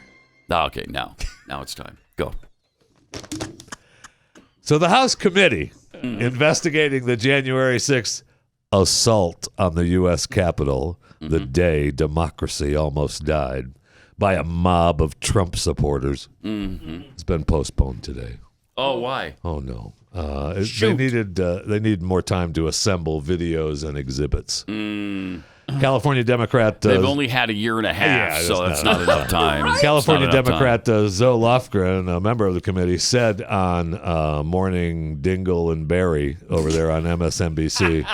Okay, now it's time. Go. So the House Committee investigating the January 6th assault on the U.S. Capitol, the day democracy almost died, by a mob of Trump supporters. It's been postponed today. Oh, why? Oh, no. They need more time to assemble videos and exhibits. California Democrat. They've only had a year and a half, so that's not enough time. Right? California Democrat Zoe Lofgren, a member of the committee, said on Morning Dingle and Barry over there on MSNBC,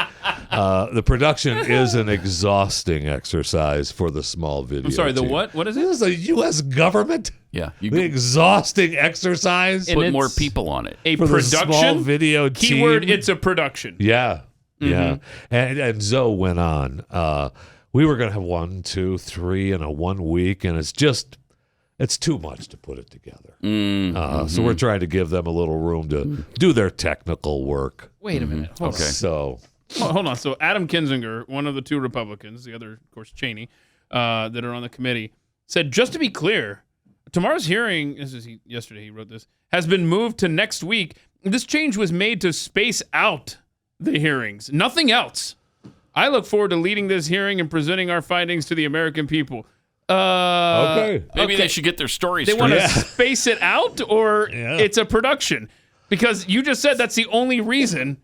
the production is an exhausting exercise for the small video. I'm sorry, the team. what? What is it? This is the U.S. government? Yeah. The exhausting exercise? Put more people on it. A for production? The small video team? Keyword, it's a production. Yeah. Yeah. And Zoe went on. We were going to have 1, 2, 3 in a 1 week, and it's too much to put it together. So we're trying to give them a little room to do their technical work. Wait a minute. Hold Okay. on. So Hold on. So Adam Kinzinger, one of the two Republicans, the other, of course, Cheney, that are on the committee, said, just to be clear, tomorrow's hearing, yesterday he wrote this, has been moved to next week. This change was made to space out the hearings. Nothing else. I look forward to leading this hearing and presenting our findings to the American people. okay. Maybe they should get their stories They straight. want to space it out, or it's a production? Because you just said that's the only reason.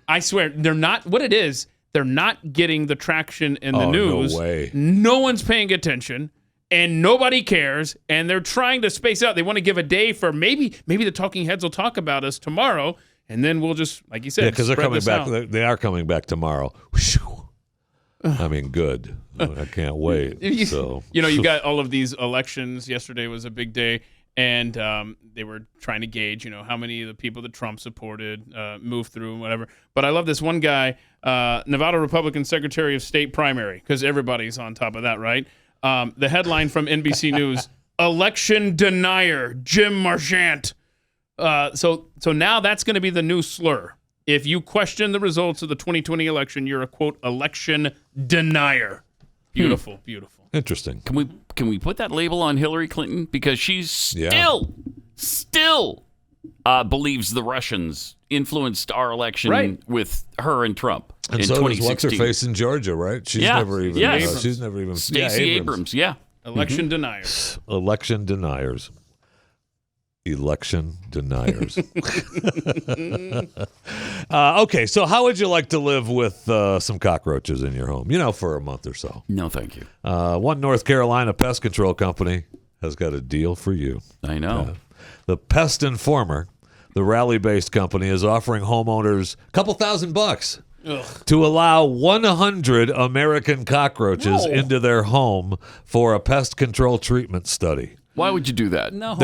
I swear, they're not. What it is, they're not getting the traction in the news. No way. No one's paying attention, and nobody cares. And they're trying to space out. They want to give a day for maybe the talking heads will talk about us tomorrow. And then we'll just, like you said, because they're coming back. Out. They are coming back tomorrow. I mean, good. I can't wait. So you got all of these elections. Yesterday was a big day, and they were trying to gauge, how many of the people that Trump supported moved through and whatever. But I love this one guy, Nevada Republican Secretary of State primary, because everybody's on top of that, right? The headline from NBC News: Election denier Jim Marchant. So now that's going to be the new slur. If you question the results of the 2020 election, you're a, quote, election denier. Beautiful, beautiful. Interesting. Can we put that label on Hillary Clinton? Because she's still believes the Russians influenced our election with her and Trump and in so 2016. What's her face in Georgia, right? She's never even Stacey Abrams. Election deniers. Election deniers. Election deniers. Okay, so how would you like to live with some cockroaches in your home? For a month or so. No, thank you. One North Carolina pest control company has got a deal for you. I know. The Pest Informer, the Raleigh-based company, is offering homeowners a couple $1,000 to allow 100 American cockroaches into their home for a pest control treatment study. Why would you do that? No.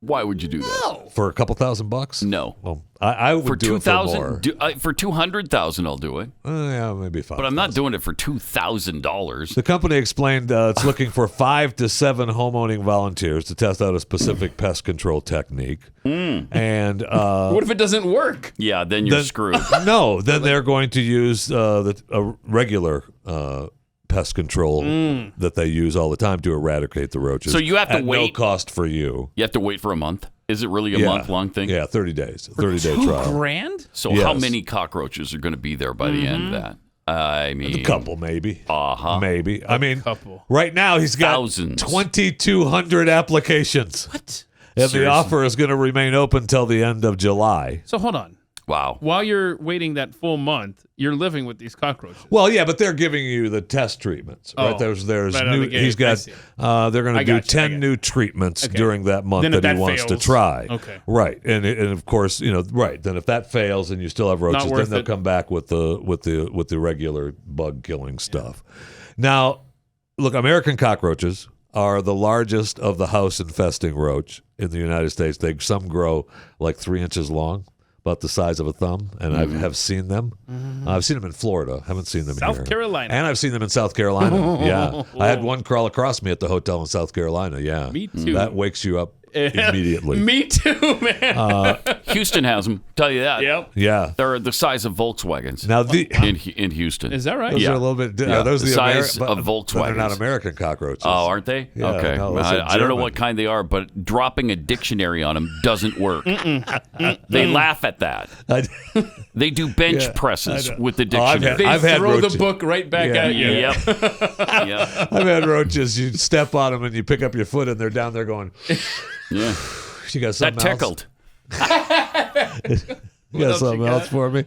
Why would you do that? For a couple $1,000? No. Well, I would For do it for more. For $200,000, I'll do it. Yeah, maybe 5. But I'm not doing it for $2,000. The company explained it's looking for 5 to 7 homeowning volunteers to test out a specific pest control technique. And what if it doesn't work? Yeah, then you're screwed. No, then they're going to use a regular pest control that they use all the time to eradicate the roaches. So you have to at wait. no cost for you. You have to wait for a month. Is it really a month-long thing? Yeah, 30 days. 30-day trial. $2,000? So how many cockroaches are going to be there by the end of that? I mean, A couple, maybe. Maybe. Couple. Right now he's got Thousands. 2,200 applications. What? And Seriously? the offer is going to remain open till the end of July. So hold on. Wow. While you're waiting that full month, you're living with these cockroaches. Well, yeah, but they're giving you the test treatments, right? Oh, There's right out new. of the gate. He's I got. see. They're going to do got you, 10 new treatments Okay. during that month Then if that he that wants to fails- try. Okay. Right, and of course, right. Then if that fails and you still have roaches, then worth they'll it. come back with the regular bug killing stuff. Now, look, American cockroaches are the largest of the house infesting roach in the United States. Some grow like 3 inches long, about the size of a thumb, and I have seen them. I've seen them in Florida. Haven't seen them here. South Carolina. And I've seen them in South Carolina. Yeah. I had one crawl across me at the hotel in South Carolina. Yeah. Me too. That wakes you up immediately. Me too, man. Houston has them. Tell you that. Yep. Yeah. They're the size of Volkswagens Now, in Houston. Is that right? those Yeah. are a little bit. Yeah. Are those The the size Ameri- of but They're not Volkswagens. American cockroaches. Oh, aren't they? Yeah, okay. no, those are I don't know German. what kind they are, but dropping a dictionary on them doesn't work. They laugh at that. They do bench presses with the dictionary. They I've had throw the roaches. book right back Yeah. at you. Yep. Yep. I've had roaches. You step on them and you pick up your foot, and they're down there going. Yeah. You got That something else? tickled. You got something else for me?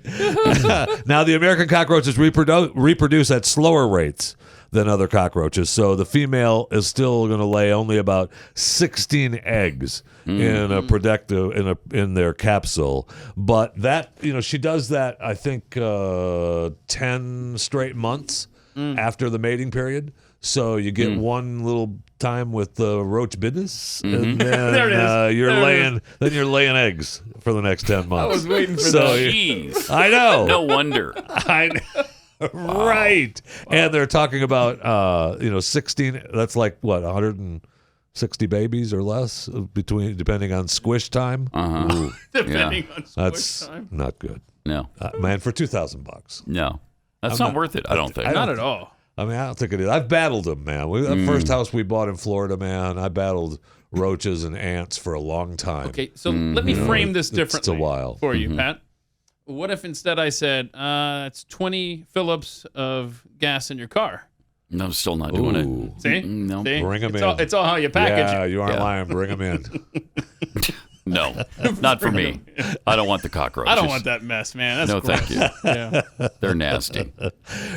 Now, the American cockroaches reproduce at slower rates than other cockroaches, so the female is still going to lay only about 16 eggs in a productive in their capsule. But that she does that I think 10 straight months after the mating period. So you get one little time with the roach business, and then There it is. you're laying eggs for the next 10 months. I was waiting for So that. Jeez. I know. No wonder. I know. Right. And they're talking about 16. That's like what 160 babies or less depending on squish time. Ooh, Depending on that's squish time. not good, No. man. For $2,000. No. That's not worth it, I don't think. Not at all. I mean, I don't think it is. I've battled them, man. The first house we bought in Florida, man, I battled roaches and ants for a long time. Okay, so let me frame this differently It's a while. for you, Pat. What if instead I said, it's 20 Phillips of gas in your car? No, I'm still not doing it. Ooh. See? No. See? Bring 'em it's in. It's all how you package Yeah, it. you aren't Yeah. lying. Bring them in. No, not for me. I don't want the cockroaches. I don't want that mess, man. That's No, gross. thank you. Yeah. They're nasty.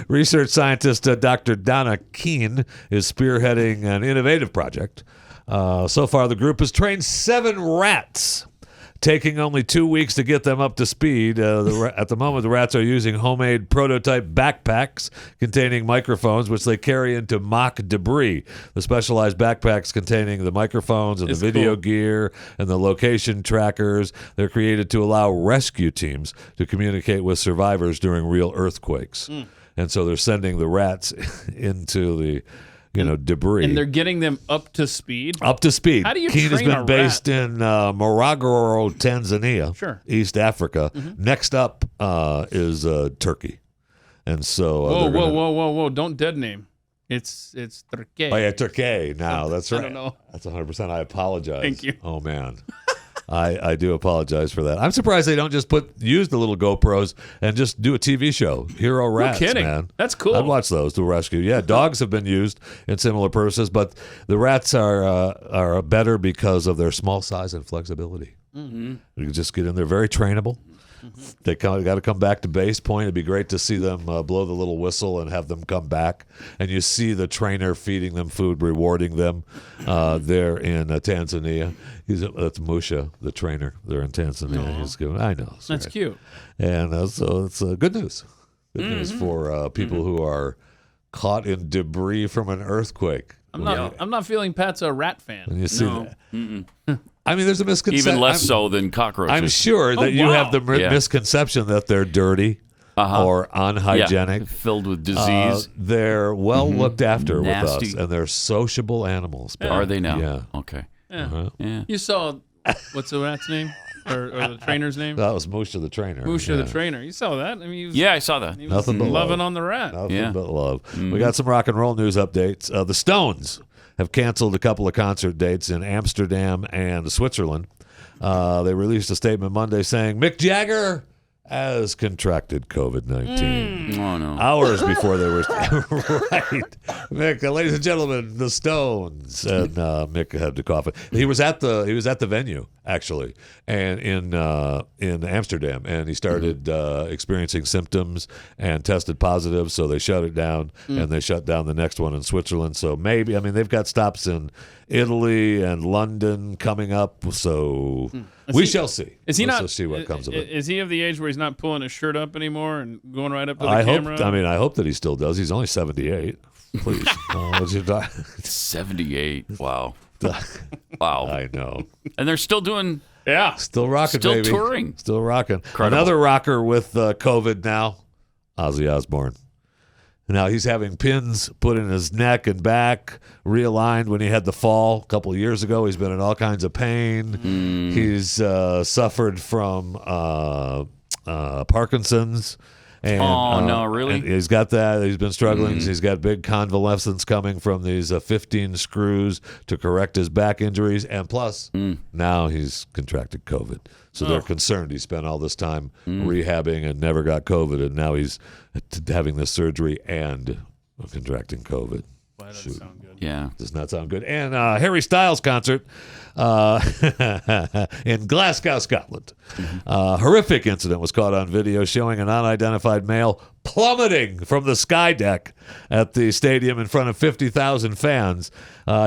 Research scientist Dr. Donna Keene is spearheading an innovative project. So far, the group has trained 7 rats, taking only 2 weeks to get them up to speed. At the moment, the rats are using homemade prototype backpacks containing microphones, which they carry into mock debris. The specialized backpacks containing the microphones and It's the video cool. gear and the location trackers, they're created to allow rescue teams to communicate with survivors during real earthquakes. And so they're sending the rats into the debris. And they're getting them up to speed. Up to speed. How do you Keene has train been a based in Morogoro, Tanzania, Sure. East Africa. Next up is Turkey, and so Whoa. Don't dead name. It's Turkey. Oh yeah, Turkey. Now that's right. I don't know. That's 100%. I apologize. Thank you. Oh man. I do apologize for that. I'm surprised they don't just use the little GoPros and just do a TV show. Hero Rats, kidding. man. That's cool. I'd watch those to rescue. Yeah, dogs have been used in similar purposes, but the rats are better because of their small size and flexibility. You can just get in there, very trainable. They got to come back to base point. It'd be great to see them blow the little whistle and have them come back. And you see the trainer feeding them food, rewarding them. There in Tanzania, that's Musha, the trainer. They're in Tanzania. He's going. I know. That's right. cute. And so it's good news. Good news for people who are caught in debris from an earthquake. I'm not feeling Pat's a rat fan. And you see that. I mean, there's a misconception. Even less so than cockroaches. I'm sure that you have the misconception that they're dirty or unhygienic. Filled with disease. They're well looked after with us, and they're sociable animals. Are they now? Yeah. Okay. Yeah. Yeah. You saw, what's the rat's name? Or the trainer's name? That was Musha the trainer. Musha the trainer. You saw that? I mean, I saw that. He was Nothing but loving on the rat. Nothing but love. We got some rock and roll news updates. The Stones have canceled a couple of concert dates in Amsterdam and Switzerland. They released a statement Monday saying Mick Jagger has contracted COVID-19. Oh, no. Hours before they were right. Mick, ladies and gentlemen, the Stones, and Mick had to cough. He was at the venue actually, and in Amsterdam, and he started experiencing symptoms and tested positive. So they shut it down, and they shut down the next one in Switzerland. So maybe they've got stops in Italy and London coming up. So we shall see. Is he Let's see what comes of it. Is he of the age where he's not pulling his shirt up anymore and going right up to the camera? I hope that he still does. He's only 78. Please. 78. Wow. Wow. I know. And they're still doing... Yeah. Still rocking, Still baby. touring. Still rocking. Incredible. Another rocker with COVID now, Ozzy Osbourne. Now he's having pins put in his neck and back, realigned when he had the fall a couple of years ago. He's been in all kinds of pain. He's suffered from Parkinson's. And, no, really? And he's got that. He's been struggling. He's got big convalescence coming from these 15 screws to correct his back injuries. And plus, now he's contracted COVID. So they're concerned. He spent all this time rehabbing and never got COVID. And now he's having this surgery and contracting COVID. Well, that doesn't sound good. Yeah. Does not sound good. And Harry Styles concert in Glasgow, Scotland. Horrific incident was caught on video showing an unidentified male plummeting from the sky deck at the stadium in front of 50,000 fans.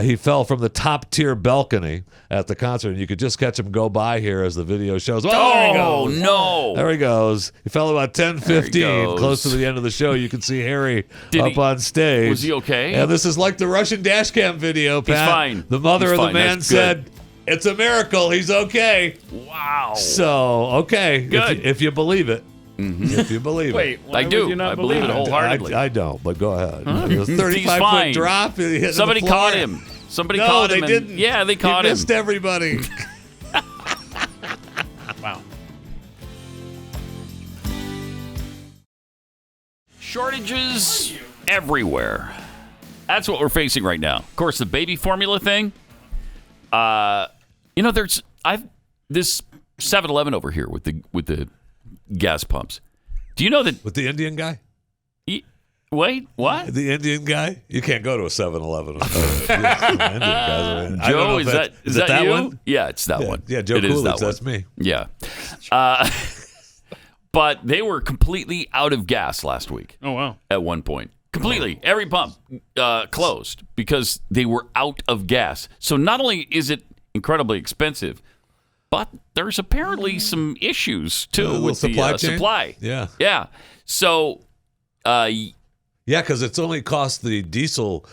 He fell from the top-tier balcony at the concert, and you could just catch him go by here as the video shows. Oh, there he goes. No. There he goes. He fell about 10:15, close to the end of the show. You can see Harry on stage. Was he okay? And this is like the Russian dash cam video, Pat. He's fine. The mother He's of the fine. man That's said, good. "It's a miracle. He's okay." Wow. So, okay. Good. If you believe it. If you believe Wait, it. why I do. would you not I believe it wholeheartedly. I don't, but go ahead. It was a He's fine. 35-foot drop. Somebody caught him. Somebody caught him. No, they didn't. Yeah, they caught he him. missed everybody. Wow. Shortages everywhere. That's what we're facing right now. Of course, the baby formula thing. There's this 7-Eleven over here with the gas pumps. Do you know that With the Indian guy? Wait, what? The Indian guy? You can't go to a 7-Eleven. Joe, is that you? one? Yeah, it's that one. Yeah, Joe It is Coolidge, that that's one. me. Yeah. But they were completely out of gas last week. Oh, wow. At one point. Completely. Every pump closed because they were out of gas. So not only is it incredibly expensive, but there's apparently some issues, too, with supply the chain? supply. Yeah. Yeah. So... Yeah, because it's only cost the diesel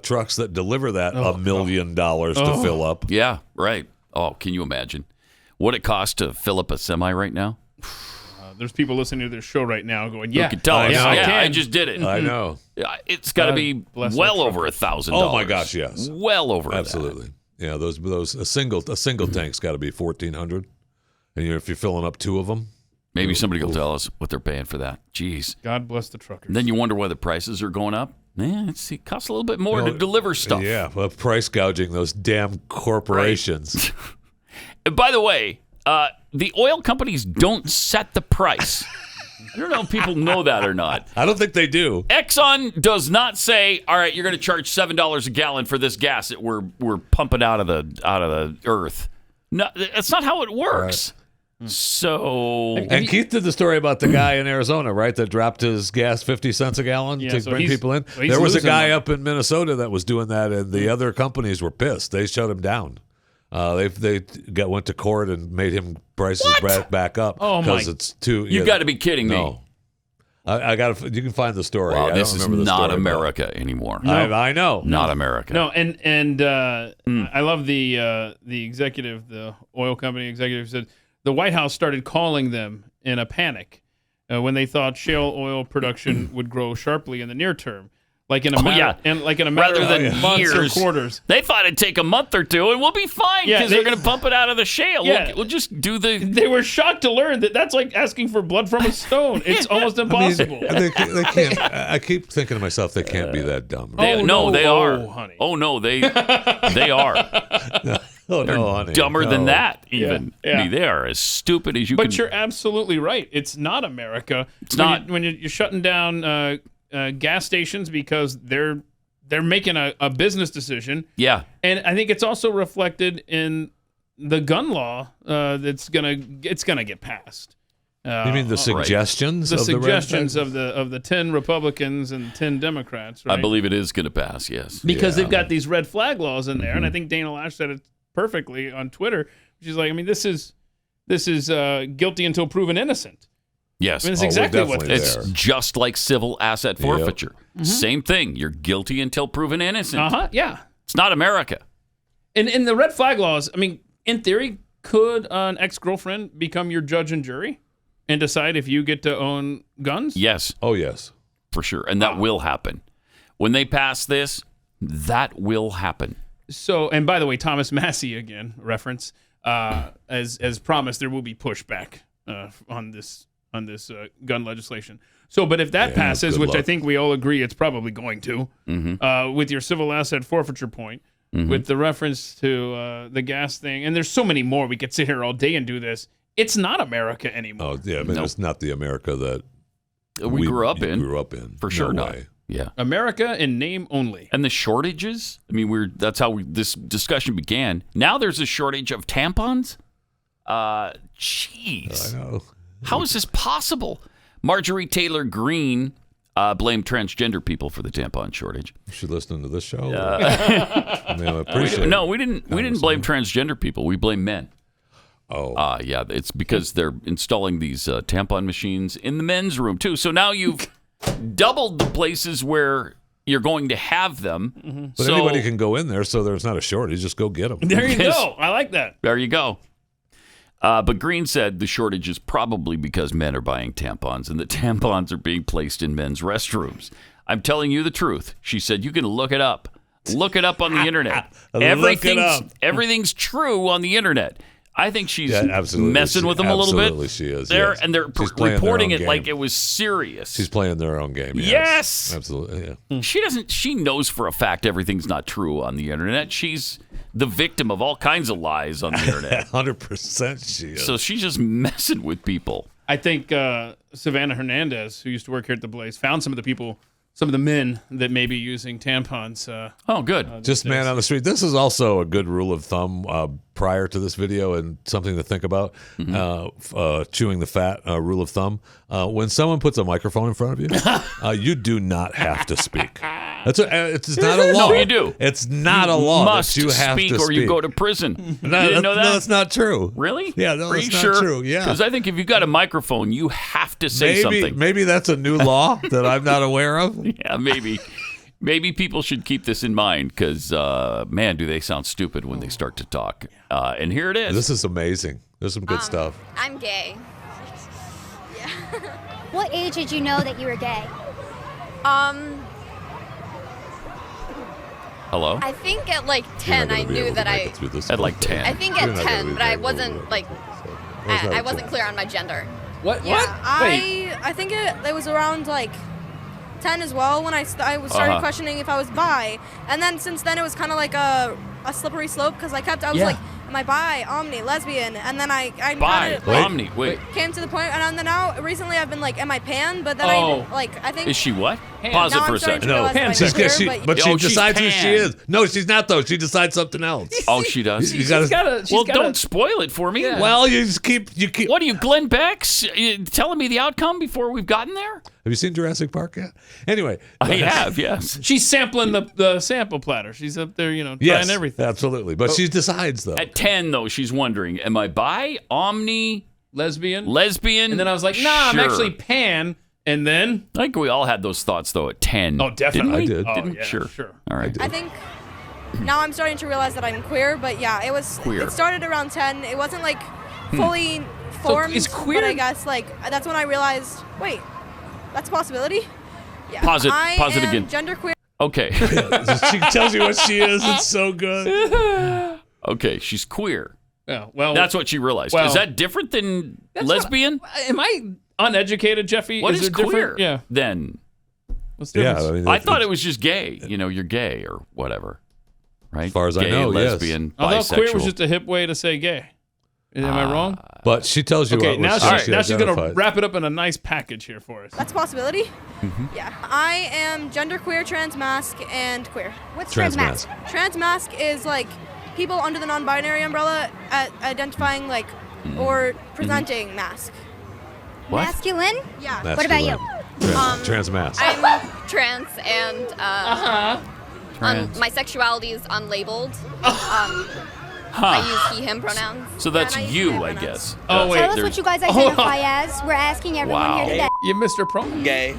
trucks that deliver that $1 million to fill up. Yeah, right. Oh, can you imagine what it costs to fill up a semi right now? There's people listening to this show right now going, yeah, you can tell us. I can. I just did it. I know. It's got to be well over $1,000. Oh my gosh, yes. Well over Absolutely. Yeah, those a single tank's got to be $1,400, and if you're filling up two of them. Maybe somebody will tell us what they're paying for that. Jeez. God bless the truckers. And then you wonder why the prices are going up. It costs a little bit more to deliver stuff. Yeah, well, price gouging those damn corporations. Right. By the way, the oil companies don't set the price. I don't know if people know that or not. I don't think they do. Exxon does not say, "All right, you're going to charge $7 a gallon for this gas that we're pumping out of the earth." No, that's not how it works. Right. So, and Keith did the story about the guy in Arizona, right, that dropped his gas 50 cents a gallon to bring people in. There was a guy up in Minnesota that was doing that, and the other companies were pissed. They shut him down. They went to court and made him prices back up. Oh my! It's too. You got to be kidding me. No. I got. You can find the story. Wow, this is not story, America anymore. No. I know. Not America. No, and I love the executive, the oil company executive said the White House started calling them in a panic when they thought shale oil production would grow sharply in the near term. Like in a matter, rather than months years, or quarters. They thought it'd take a month or two, and we'll be fine because they're going to pump it out of the shale. Yeah. We'll just do the. They were shocked to learn that that's like asking for blood from a stone. It's almost impossible. They can't. I keep thinking to myself, they can't be that dumb. They are. Honey. Oh no, they are. Honey. Dumber than that, even. Yeah. I mean, they are as stupid as you but can. But you're absolutely right. It's not America. It's not. When you're shutting down gas stations because they're making a business decision. Yeah. And I think it's also reflected in the gun law it's gonna get passed. You mean the suggestions? The suggestions of the 10 Republicans and 10 Democrats. Right? I believe it is going to pass. Yes. Because they've got these red flag laws in there, and I think Dana Loesch said it perfectly on Twitter. She's like, I mean, this is guilty until proven innocent. Yes. I mean, it's exactly what it's just like civil asset forfeiture. Yep. Same thing. You're guilty until proven innocent. Yeah. It's not America. And in the red flag laws, I mean, in theory, could an ex-girlfriend become your judge and jury and decide if you get to own guns? Yes. Oh, yes. For sure. And that will happen. When they pass this, that will happen. So, and by the way, Thomas Massey, again, reference, as promised, there will be pushback on this gun legislation. So, but if that passes, which I think we all agree it's probably going to, with your civil asset forfeiture point, with the reference to the gas thing, and there's so many more, we could sit here all day and do this. It's not America anymore. Oh, yeah, I mean, it's not the America that we grew up in. For sure no not. way. Yeah. America in name only. And the shortages, I mean, that's how this discussion began. Now there's a shortage of tampons? Jeez. I know. How is this possible? Marjorie Taylor Greene blamed transgender people for the tampon shortage. You should listen to this show. I mean, I appreciate No, we didn't blame transgender people. We blame men. Oh. Yeah, it's because they're installing these tampon machines in the men's room, too. So now you've doubled the places where you're going to have them. But anybody can go in there, so there's not a shortage. Just go get them. There you go. I like that. There you go. But Green said the shortage is probably because men are buying tampons and the tampons are being placed in men's restrooms. I'm telling you the truth. She said you can look it up. Look it up on the internet. Everything's true on the internet. I think she's messing with them a little bit. Absolutely, she is. And they're reporting it like it was serious. She's playing their own game. Yes. Absolutely. Yeah. She knows for a fact everything's not true on the internet. She's the victim of all kinds of lies on the internet. 100% she is. So she's just messing with people. I think Savanah Hernandez, who used to work here at the Blaze, found some of the men that may be using tampons. Good. Just man on the street. This is also a good rule of thumb prior to this video and something to think about. Chewing the fat rule of thumb. When someone puts a microphone in front of you, you do not have to speak. It's not a law. No, you do. It's not a law. Must you have speak to or speak. you go to prison. You No, know that? that's not true. Really? Yeah, no, Are that's you not sure? true. Yeah. Because I think if you've got a microphone, you have to say something. Maybe that's a new law that I'm not aware of. Yeah, maybe. Maybe people should keep this in mind because, man, do they sound stupid when they start to talk. And here it is. This is amazing. There's some good stuff. I'm gay. Yeah. What age did you know that you were gay? Hello? I think at like 10 I knew that At like 10. I think at 10, but I wasn't like I wasn't clear on my gender. What? Yeah, What? I think it was around like 10 as well when I started questioning if I was bi, and then since then it was kind of like a slippery slope because I was like, am I bi, omni, lesbian, and then I Bi, kinda, like, omni, wait. came to the point, and then now recently I've been like, am I pan? But then I think Is she what? Pan. Pause it Now for I'm a starting second. to realize my gender, but she she's decides who pan. she is. No, she's not though. She decides something else. Oh, she does? You gotta, Don't spoil it for me. Yeah. well, you keep. What are you, Glenn Beck? You telling me the outcome before we've gotten there? Have you seen Jurassic Park yet? Anyway, I have, yes. She's sampling the sample platter. She's up there, yes, trying everything. absolutely. But she decides though. At 10, though, she's wondering, am I bi, omni, Lesbian. lesbian? And then I was like, nah, I'm Sure. actually pan. And then? I think we all had those thoughts, though, at 10. Oh, definitely. Didn't we? I did. Didn't? Yeah, Sure. All right. I think now I'm starting to realize that I'm queer, but yeah, it was. Queer. It started around 10. It wasn't like fully formed. is queer? But I guess like that's when I realized, wait, that's a possibility. Yeah. Pause it. I Pause it am again. genderqueer. Okay. She tells you what she is. It's so good. Okay, she's queer. Yeah, well, That's what she realized. well, is that different than lesbian? Am I uneducated, Jeffy? What is there queer different? Yeah. then? What's the difference? Yeah, I mean, I thought it was just gay. You're gay or whatever. Right? As far as I gay, know, lesbian, I thought bisexual. queer was just a hip way to say gay. Am I wrong? But she tells you Okay, what now she she's going to identifies. wrap it up in a nice package here for us. That's a possibility. Yeah. I am genderqueer, transmasc, and queer. What's Transmasc. Transmasc is like people under the non-binary umbrella identifying like or presenting masc. What? Masculine? Yeah. What about you? Transmass. I'm trans and Trans. my sexuality is unlabeled. I use he/him pronouns. So that's and I use you, my I pronouns. guess. Oh, wait. Tell us what you guys identify as. We're asking everyone Wow. here today. You missed her promo. Gay.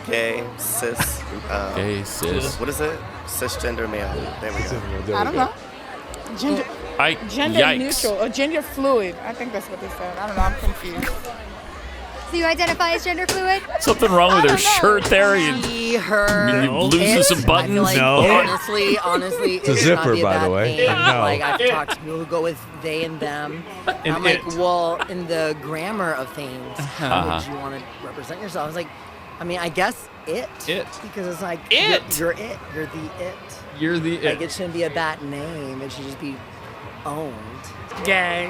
Gay, cis. Gay, cis. What is it? Cisgender male. There we go. I don't know. Gender, gender Yikes. neutral or gender fluid. I think that's what they said. I don't know. I'm confused. So you identify as gender fluid? Something wrong with her shirt there? He, her, You losing some buttons? I feel like, No. honestly, It's a it should not zipper, be a by the bad way. thing. No. Like, I've talked to people who go with they and them. And I'm like, well, in the grammar of things, how would you want to represent yourself? I was like, I mean, I guess it. Because it's like, It. You're it. You're the it. You're the Like, it shouldn't be a bad name. It should just be owned. Gay.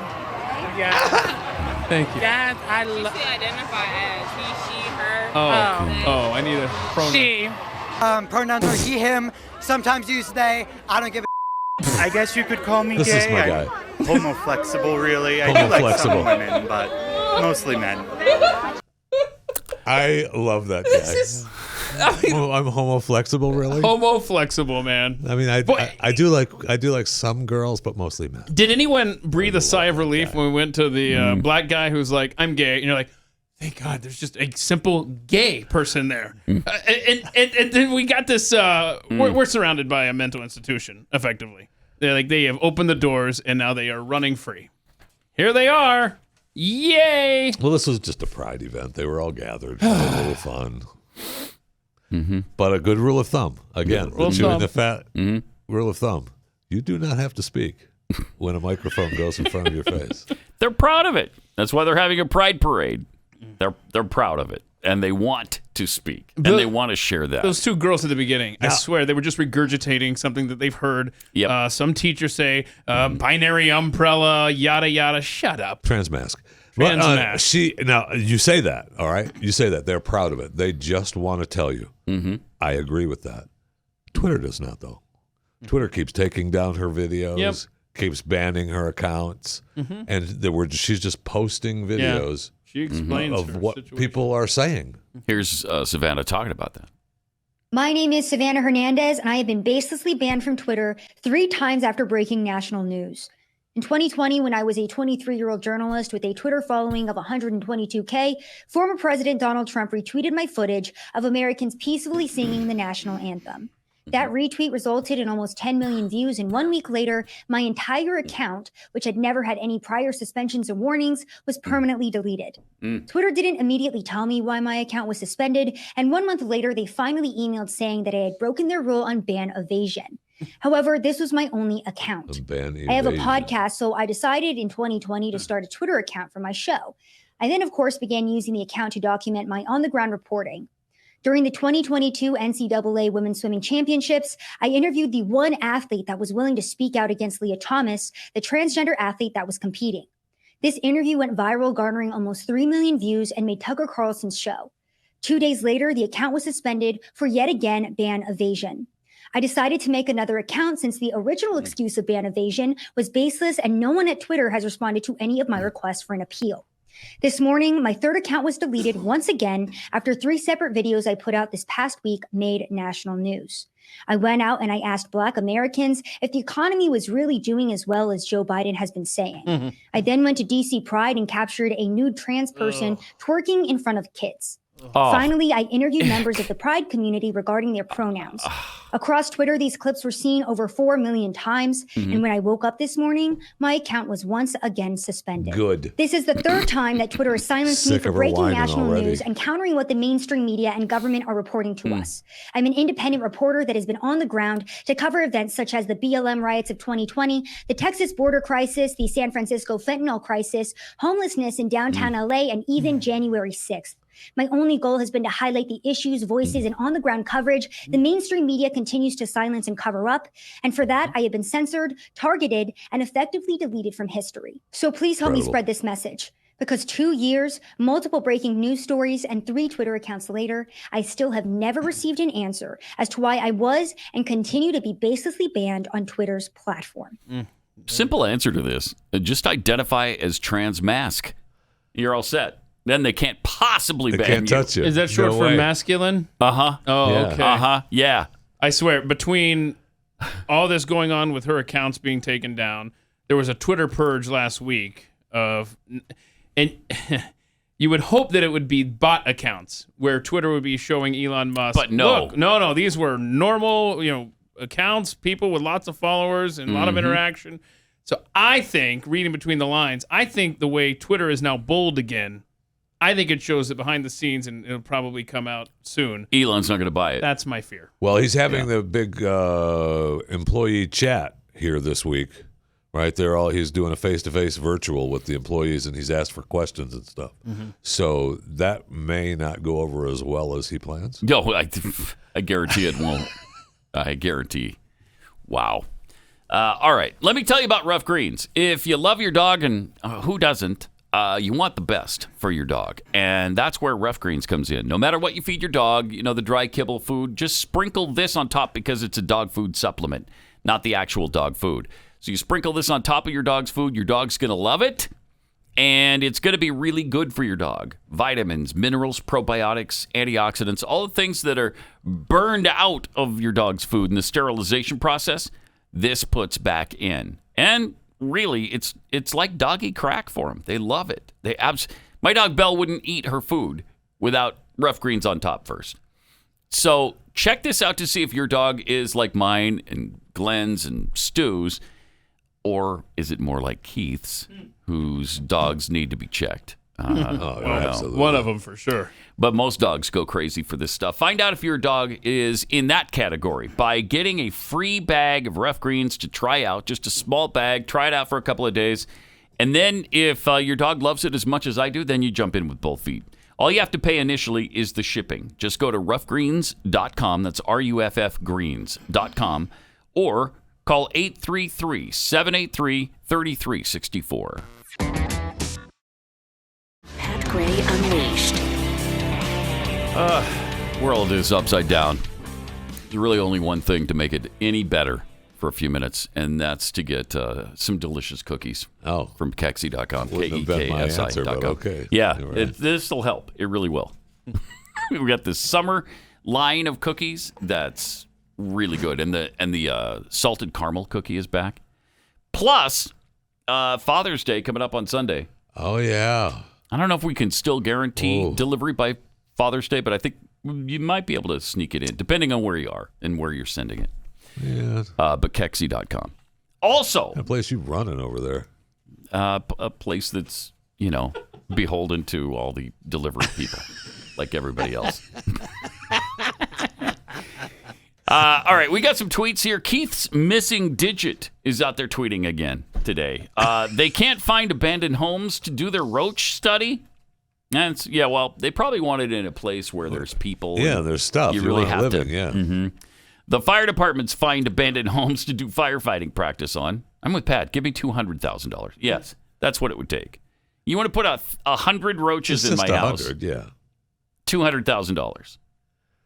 Yeah. Thank you. Guys, I love. identify as he, she, her. Oh, I need a pronoun. She. Pronouns are he, him. Sometimes use they. I don't give a I guess you could call me This gay. is my guy. Homo flexible, really. I do like some Homo-flexible. women, but mostly men. I love that guy. I'm homo flexible, really. Homo flexible, man. I mean, I do like some girls, but mostly men. Did anyone breathe a sigh of relief when we went to the black guy who's like, I'm gay? And you're like, thank God, there's just a simple gay person there. And then we got this, we're surrounded by a mental institution, effectively. They have opened the doors, and now they are running free. Here they are. Yay! Well, this was just a pride event. They were all gathered, had a little fun. But a good rule of thumb, again, the chewing the fat rule of thumb. You do not have to speak when a microphone goes in front of your face. They're proud of it. That's why they're having a pride parade. They're proud of it, and they want to speak, and they want to share that. Those two girls at the beginning, I swear, they were just regurgitating something that they've heard some teacher say, binary umbrella, yada, yada. Shut up. Transmask. Transmask. Now, you say that, all right? You say that. They're proud of it. They just want to tell you. I agree with that. Twitter does not, though. Twitter keeps taking down her videos, keeps banning her accounts, and she's just posting videos She explains of her what situation. people are saying. Here's Savanah talking about that. My name is Savanah Hernandez, and I have been baselessly banned from Twitter 3 times after breaking national news. In 2020, when I was a 23-year-old journalist with a Twitter following of 122K, former President Donald Trump retweeted my footage of Americans peacefully singing the national anthem. That retweet resulted in almost 10 million views, and 1 week later, my entire account, which had never had any prior suspensions or warnings, was permanently deleted. Twitter didn't immediately tell me why my account was suspended, and 1 month later, they finally emailed saying that I had broken their rule on ban evasion. However, this was my only account. I have a podcast, so I decided in 2020 to start a Twitter account for my show. I then, of course, began using the account to document my on-the-ground reporting. During the 2022 NCAA Women's Swimming Championships, I interviewed the one athlete that was willing to speak out against Leah Thomas, the transgender athlete that was competing. This interview went viral, garnering almost 3 million views and made Tucker Carlson's show. 2 days later, the account was suspended for yet again ban evasion. I decided to make another account since the original excuse of ban evasion was baseless and no one at Twitter has responded to any of my requests for an appeal. This morning, my third account was deleted once again after 3 separate videos I put out this past week made national news. I went out and I asked Black Americans if the economy was really doing as well as Joe Biden has been saying. Mm-hmm. I then went to DC Pride and captured a nude trans person twerking in front of kids. Finally, I interviewed members of the Pride community regarding their pronouns. Across Twitter, these clips were seen over 4 million times. Mm-hmm. And when I woke up this morning, my account was once again suspended. Good. This is the third time that Twitter has silenced me for breaking national news and countering what the mainstream media and government are reporting to us. I'm an independent reporter that has been on the ground to cover events such as the BLM riots of 2020, the Texas border crisis, the San Francisco fentanyl crisis, homelessness in downtown LA, and even January 6th. My only goal has been to highlight the issues, voices, and on-the-ground coverage the mainstream media continues to silence and cover up. And for that, I have been censored, targeted, and effectively deleted from history. So please help me spread this message. Because 2 years, multiple breaking news stories, and 3 Twitter accounts later, I still have never received an answer as to why I was and continue to be baselessly banned on Twitter's platform. Simple answer to this. Just identify as trans mask. You're all set. Then they can't possibly ban you. They can't touch you. Is that short for masculine? Uh-huh. Oh, Yeah. okay. Uh-huh. Yeah. I swear, between all this going on with her accounts being taken down, there was a Twitter purge last week and you would hope that it would be bot accounts where Twitter would be showing Elon Musk. But no. Look, no, these were normal, accounts, people with lots of followers and a lot of interaction. So I think, reading between the lines, I think the way Twitter is now bold again, I think it shows it behind the scenes, and it'll probably come out soon. Elon's not going to buy it. That's my fear. Well, he's having the big employee chat here this week, right? He's doing a face-to-face virtual with the employees, and he's asked for questions and stuff. Mm-hmm. So that may not go over as well as he plans. No, I guarantee it won't. I guarantee. Wow. All right. Let me tell you about Rough Greens. If you love your dog, and who doesn't, you want the best for your dog, and that's where Rough Greens comes in. No matter what you feed your dog, the dry kibble food, just sprinkle this on top because it's a dog food supplement, not the actual dog food. So you sprinkle this on top of your dog's food, your dog's going to love it, and it's going to be really good for your dog. Vitamins, minerals, probiotics, antioxidants, all the things that are burned out of your dog's food in the sterilization process, this puts back in. And really, it's like doggy crack for them. They love it. My dog Belle wouldn't eat her food without Rough Greens on top first. So check this out to see if your dog is like mine and Glenn's and Stu's, or is it more like Keith's, whose dogs need to be checked. Absolutely. One of them for sure. But most dogs go crazy for this stuff. Find out if your dog is in that category by getting a free bag of Rough Greens to try out, just a small bag. Try it out for a couple of days. And then if your dog loves it as much as I do, then you jump in with both feet. All you have to pay initially is the shipping. Just go to roughgreens.com. That's RUFFgreens.com. Or call 833-783-3364. Pat Gray Unleashed. World is upside down. There's really only one thing to make it any better for a few minutes, and that's to get some delicious cookies from Kexi.com. K-E-K-S-I.com. Okay. Yeah, this will help. It really will. We've got this summer line of cookies that's really good, and the salted caramel cookie is back. Plus, Father's Day coming up on Sunday. Oh, yeah. I don't know if we can still guarantee delivery by Father's Day, but I think you might be able to sneak it in, depending on where you are and where you're sending it. Yeah. But Kexi.com. Also, a place you running over there. A place that's, beholden to all the delivery people, like everybody else. All right, we got some tweets here. Keith's missing digit is out there tweeting again today. They can't find abandoned homes to do their roach study. And they probably want it in a place where there's people. Yeah, there's stuff. You really have living, to. Yeah. Mm-hmm. The fire departments find abandoned homes to do firefighting practice on. I'm with Pat. Give me $200,000. Yes, that's what it would take. You want to put 100 roaches in my house? 100, yeah. $200,000.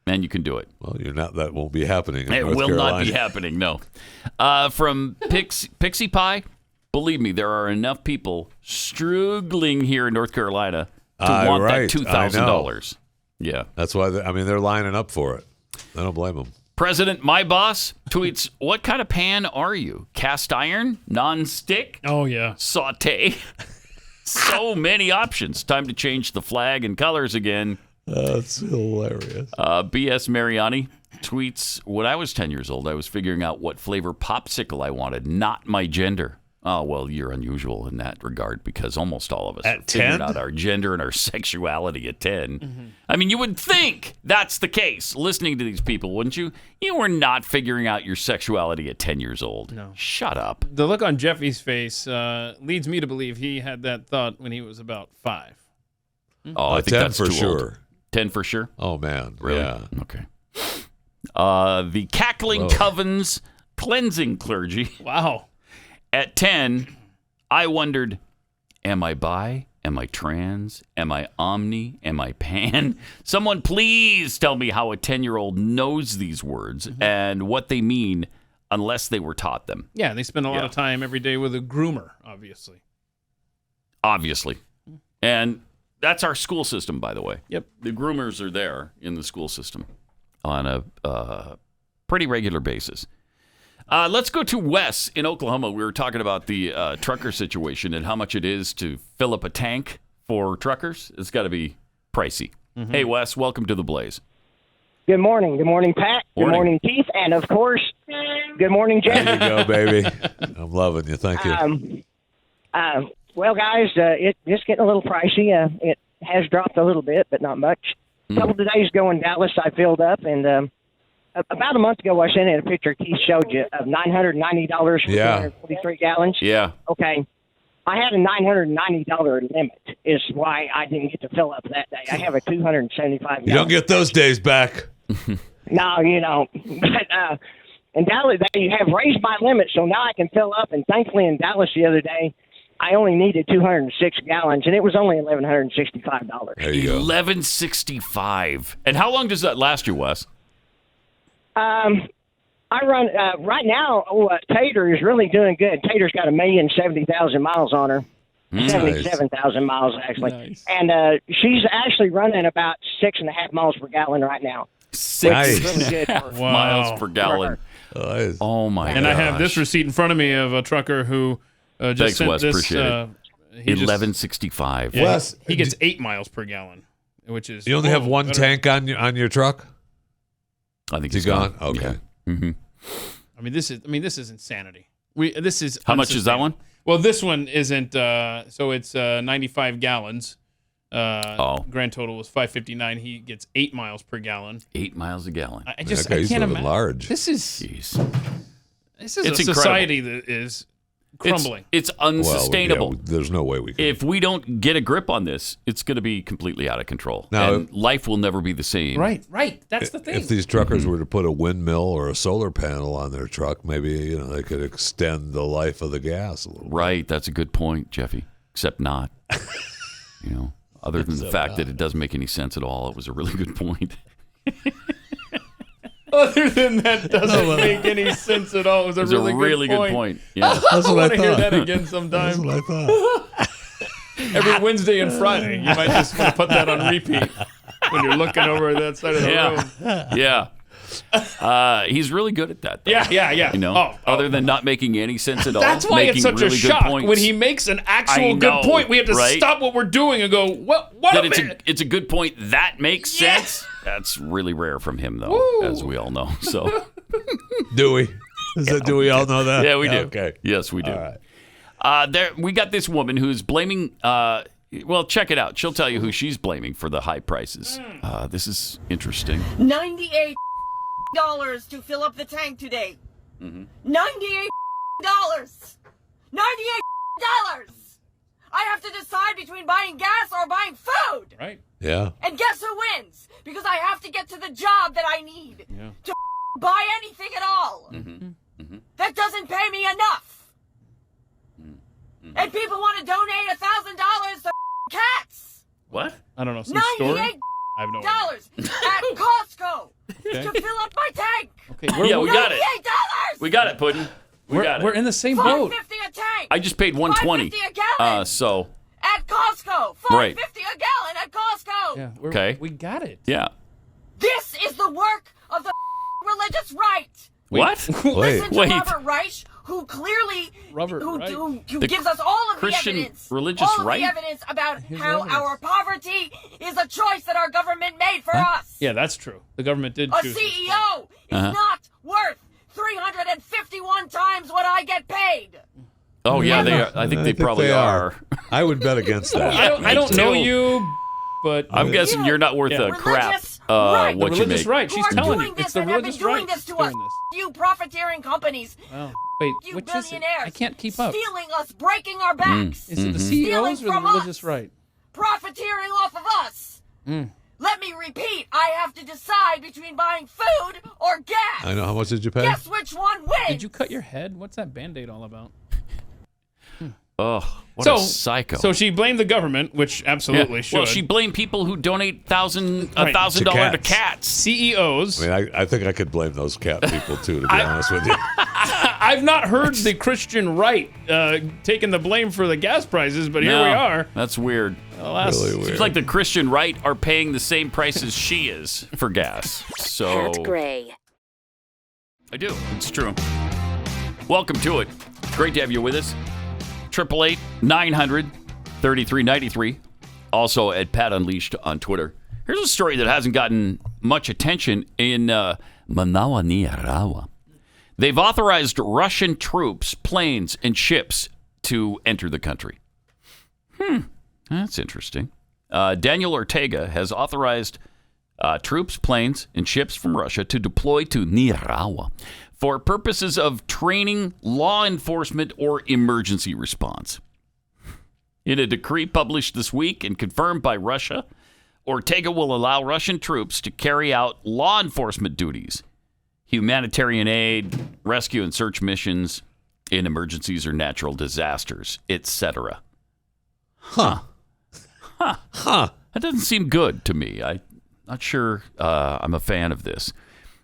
And you can do it. Well, that won't be happening in It North will Carolina. not be happening, no. From Pixie Pie, believe me, there are enough people struggling here in North Carolina to want that $2,000. Yeah. That's why, they're lining up for it. I don't blame them. President My Boss tweets, what kind of pan are you? Cast iron? Non-stick? Oh, yeah. Saute? So many options. Time to change the flag and colors again. That's hilarious. B.S. Mariani tweets, when I was 10 years old, I was figuring out what flavor popsicle I wanted, not my gender. Oh, well, you're unusual in that regard because almost all of us at figured out our gender and our sexuality at 10. Mm-hmm. I mean, you would think that's the case, listening to these people, wouldn't you? You were not figuring out your sexuality at 10 years old. No. Shut up. The look on Jeffy's face leads me to believe he had that thought when he was about 5. Oh, I think 10 that's for too sure. old. 10 for sure? Oh, man. Really? Yeah. Okay. The Cackling Covens Cleansing Clergy. Wow. At 10, I wondered, am I bi? Am I trans? Am I omni? Am I pan? Someone please tell me how a 10-year-old knows these words and what they mean unless they were taught them. Yeah, they spend a lot of time every day with a groomer, obviously. Obviously. And that's our school system, by the way. Yep. The groomers are there in the school system on a pretty regular basis. Let's go to Wes in Oklahoma. We were talking about the trucker situation and how much it is to fill up a tank for truckers. It's got to be pricey. Mm-hmm. Hey, Wes, welcome to The Blaze. Good morning. Good morning, Pat. Good morning, Keith. And, of course, good morning, Jeff. There you go, baby. I'm loving you. Thank you. Well, guys, it's getting a little pricey. It has dropped a little bit, but not much. A couple of days ago in Dallas, I filled up, and about a month ago, I sent in a picture Keith showed you of $990 for 243 gallons. Yeah. Okay. I had a $990 limit is why I didn't get to fill up that day. I have a 275 You don't get those days back. No, you don't. But in Dallas, they have raised my limit, so now I can fill up. And thankfully in Dallas the other day, I only needed 206 gallons, and it was only $1,165. There you go. $1,165. And how long does that last you, Wes? I run right now. Tater is really doing good. Tater's got 1,070,000 miles on her, 77,000 miles actually, and she's actually running about 6.5 miles per gallon right now. 6.5 miles per gallon. Oh my! And gosh. I have this receipt in front of me of a trucker who just Thanks, sent Wes, this. appreciate it. 1165. Yeah, Wes, he gets 8 miles per gallon, which is you only have one better. tank on your truck. I think he's gone. Okay. Yeah. Mm-hmm. I mean, this is insanity. This is how much is that one? Well, this one isn't. So it's 95 gallons. Grand total was 559. He gets 8 miles per gallon. 8 miles a gallon. I can't imagine. Large. This is a society that is crumbling. It's unsustainable. Well, there's no way we can. If we don't get a grip on this, it's going to be completely out of control. Now, and life will never be the same. Right. That's the thing. If these truckers were to put a windmill or a solar panel on their truck, maybe they could extend the life of the gas a little bit. Right. That's a good point, Jeffy. Except not. Other than the fact that it doesn't make any sense at all, it was a really good point. Other than that, doesn't make any sense at all. It was a really good point. Yeah, that's what I thought. I hear that again sometime. That's what I thought. Every Wednesday and Friday, you might just want to put that on repeat when you're looking over that side of the room. Yeah. He's really good at that, though. Yeah. Other than not making any sense at all. That's why it's such really a shock points. when he makes an actual good point. We have to stop what we're doing and go, what a minute. It's a good point. That makes sense. That's really rare from him, though, as we all know. So, do we? Do we all know that? Yeah, we do. Okay. Yes, we do. All right. We got this woman who's blaming. Well, check it out. She'll tell you who she's blaming for the high prices. This is interesting. $98 to fill up the tank today. $98. $98. I have to decide between buying gas or buying food. Right. Yeah. And guess who wins? Because I have to get to the job that I need to buy anything at all. That doesn't pay me enough. And people want to donate $1,000 to cats. What? I don't know. Some story? $98 I have no idea. at Costco to fill up my tank. Okay, we got it. $98. We got it, Puddin'. We got it. We're in the same boat. $5.50 a tank. I just paid $1.20. $5.50 a gallon. So at Costco. $5.50 Right. a gallon at Costco. Yeah, okay, we got it. Yeah. This is the work of the religious right. What? Listen to Robert Reich, who clearly who gives us all of Christian the evidence, religious all of right? the evidence about how our poverty is a choice that our government made for us. Yeah, that's true. The government did A choose. CEO is not worth 351 times what I get paid. Oh yeah, they are. I think they probably are. I would bet against that. I don't know you, but I'm guessing you're not worth a crap. What the you religious make. right. She's telling you. It's the and have been religious doing right. this to us. You profiteering companies. Oh, wait, You which is it? billionaires. I can't keep up. Stealing us, breaking our backs. Is it the Stealing CEOs or the from religious us, right? profiteering off of us. Let me repeat, I have to decide between buying food or gas. I know. How much did you pay? Guess which one wins? Did you cut your head? What's that Band-Aid all about? Oh, what a psycho. So she blamed the government, which absolutely should. Well, she blamed people who donate $1,000 to cats. CEOs. I mean, I think I could blame those cat people too, to be honest with you. I've not heard the Christian right taking the blame for the gas prices, but here we are. That's weird. Really weird. Seems like the Christian right are paying the same price as she is for gas. So Pat Gray. I do. It's true. Welcome to it. Great to have you with us. 888-900-3393. Also at Pat Unleashed on Twitter. Here's a story that hasn't gotten much attention in Managua, Nicaragua. They've authorized Russian troops, planes, and ships to enter the country. That's interesting. Daniel Ortega has authorized troops, planes, and ships from Russia to deploy to Nicaragua for purposes of training, law enforcement, or emergency response. In a decree published this week and confirmed by Russia, Ortega will allow Russian troops to carry out law enforcement duties, humanitarian aid, rescue and search missions in emergencies or natural disasters, etc. That doesn't seem good to me. I'm not sure I'm a fan of this.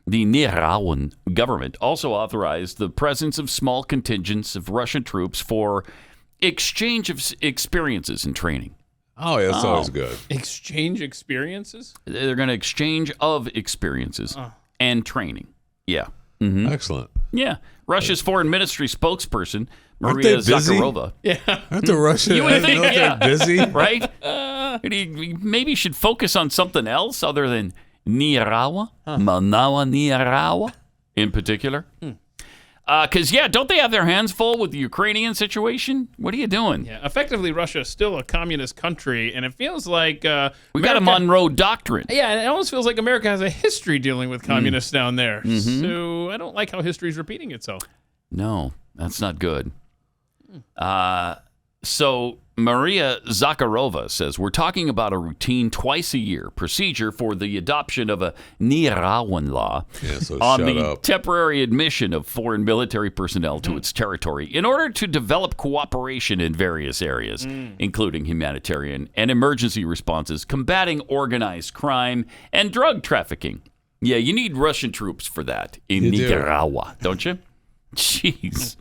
The Nicaraguan government also authorized the presence of small contingents of Russian troops for exchange of experiences and training. Oh, yeah, that's always good. Exchange experiences? They're going to exchange of experiences and training. Yeah. Excellent. Yeah. Russia's foreign ministry spokesperson, Aren't they Maria busy? Zakharova. Yeah. Aren't the Russians? You would think, they're busy? Right? He maybe should focus on something else other than Nicaragua, Managua, Nicaragua in particular. Because, don't they have their hands full with the Ukrainian situation? What are you doing? Yeah, effectively, Russia is still a communist country, and it feels like we got a Monroe Doctrine. Yeah, and it almost feels like America has a history dealing with communists down there. So I don't like how history is repeating itself. No, that's not good. So Maria Zakharova says, we're talking about a routine twice-a-year procedure for the adoption of a Nicaraguan law on the temporary admission of foreign military personnel to its territory in order to develop cooperation in various areas, including humanitarian and emergency responses, combating organized crime, and drug trafficking. Yeah, you need Russian troops for that in Nicaragua, don't you? Jeez.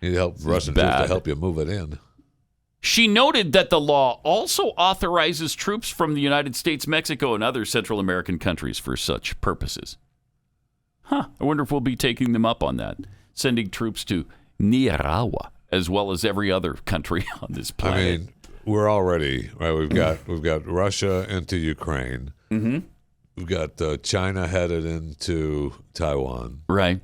You need help Russian troops to help you move it in. She noted that the law also authorizes troops from the United States, Mexico, and other Central American countries for such purposes. I wonder if we'll be taking them up on that, sending troops to Nicaragua as well as every other country on this planet. I mean, we're already right. We've got Russia into Ukraine. We've got China headed into Taiwan. Right.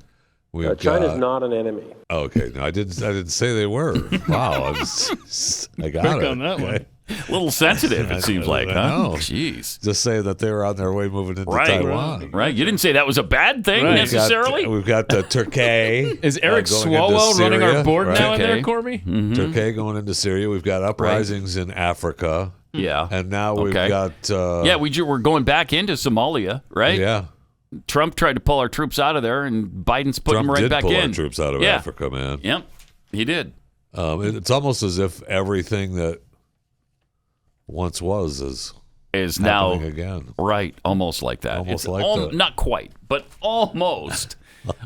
China's not an enemy. Okay, no, I didn't say they were. Wow, I got Quick it. on that one. A little sensitive, it seems like, huh? No. Jeez. Just say that they were on their way moving into Taiwan. Right. You didn't say that was a bad thing necessarily. We've got Turkey. Is Eric Swalwell running our board now in there, Corby? Turkey going into Syria. We've got uprisings in Africa. Yeah. And now we've got... we're going back into Somalia, right? Yeah. Trump tried to pull our troops out of there, and Biden's putting them right back in. Trump did pull our troops out of Africa, man. Yep, he did. It's almost as if everything that once was is now again. Right, almost like that. Almost like that. Not quite, but almost.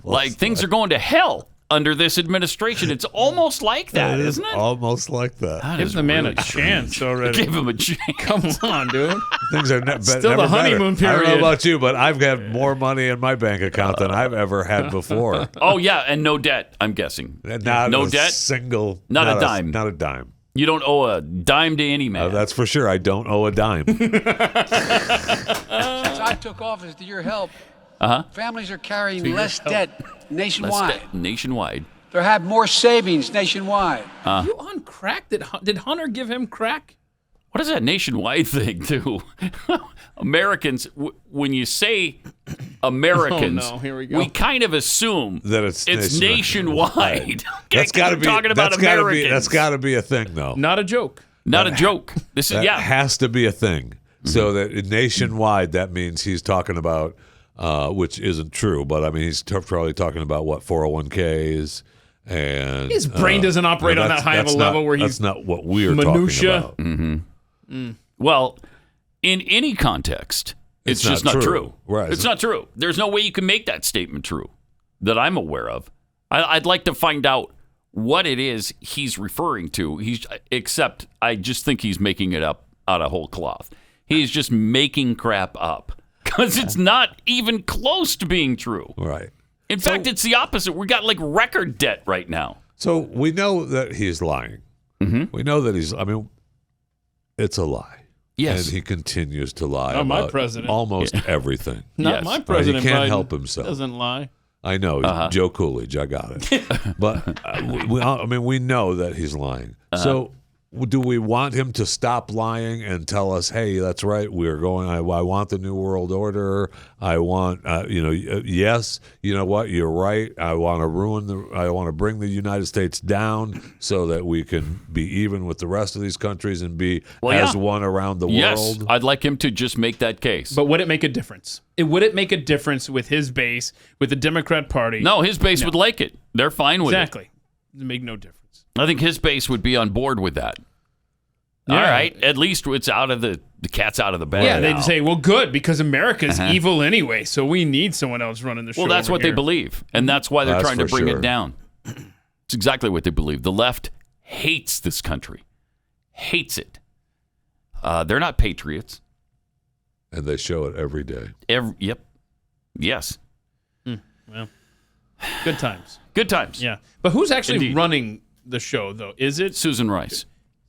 Like things are going to hell under this administration. It's almost like that, isn't it? Almost like that. Give the man a chance already. Give him a chance. Come on, dude. Things are Still never the honeymoon better. period. I don't know about you, but I've got more money in my bank account than I've ever had before. Oh, yeah, and no debt, I'm guessing. No debt? Single. Not a dime. Not a dime. You don't owe a dime to any man. That's for sure. I don't owe a dime. Since I took office to your help, families are carrying less debt nationwide. Nationwide. They have more savings nationwide. You on crack? Did Hunter give him crack? What is that nationwide thing, too? Americans, when you say Americans, here we go. kind of assume that it's nationwide. That's got to be talking about Americans. That's got to be a thing, though. Not a joke. Not a joke. This is that has to be a thing. So that nationwide, that means he's talking about, which isn't true, but I mean he's probably talking about what 401ks. And his brain doesn't operate on that high of a level where he's that's not what we're minutia. talking about. Well, in any context, it's just not true. Right. It's not true. There's no way you can make that statement true that I'm aware of. I'd like to find out what it is he's referring to. Except I just think he's making it up out of whole cloth. He's just making crap up because it's not even close to being true. Right. In fact, it's the opposite. We got like record debt right now. So we know that he's lying. We know that it's a lie. Yes. And he continues to lie Not my about president. almost everything. Not my president. He can't Biden help himself. Doesn't lie. I know. Joe Coolidge. I got it. But we know that he's lying. So do we want him to stop lying and tell us, hey, that's right, we're going, I want the New World Order. I want, yes, you know what, you're right. I want to bring the United States down so that we can be even with the rest of these countries and be one around the world. I'd like him to just make that case. But would it make a difference? Would it make a difference with his base, with the Democrat Party? No, his base would like it. They're fine with it. Exactly. It make no difference. I think his base would be on board with that. Yeah. All right, at least it's out of the cat's out of the bag. Yeah, now. they'd say, well, good, because America's evil anyway, so we need someone else running the show. Well, that's what they believe, and that's why they're trying to bring it down. It's exactly what they believe. The left hates this country, hates it. They're not patriots. And they show it every day. Yep. Yes. Well, good times. Good times. Yeah. But who's actually running the show, though? Is it Susan Rice?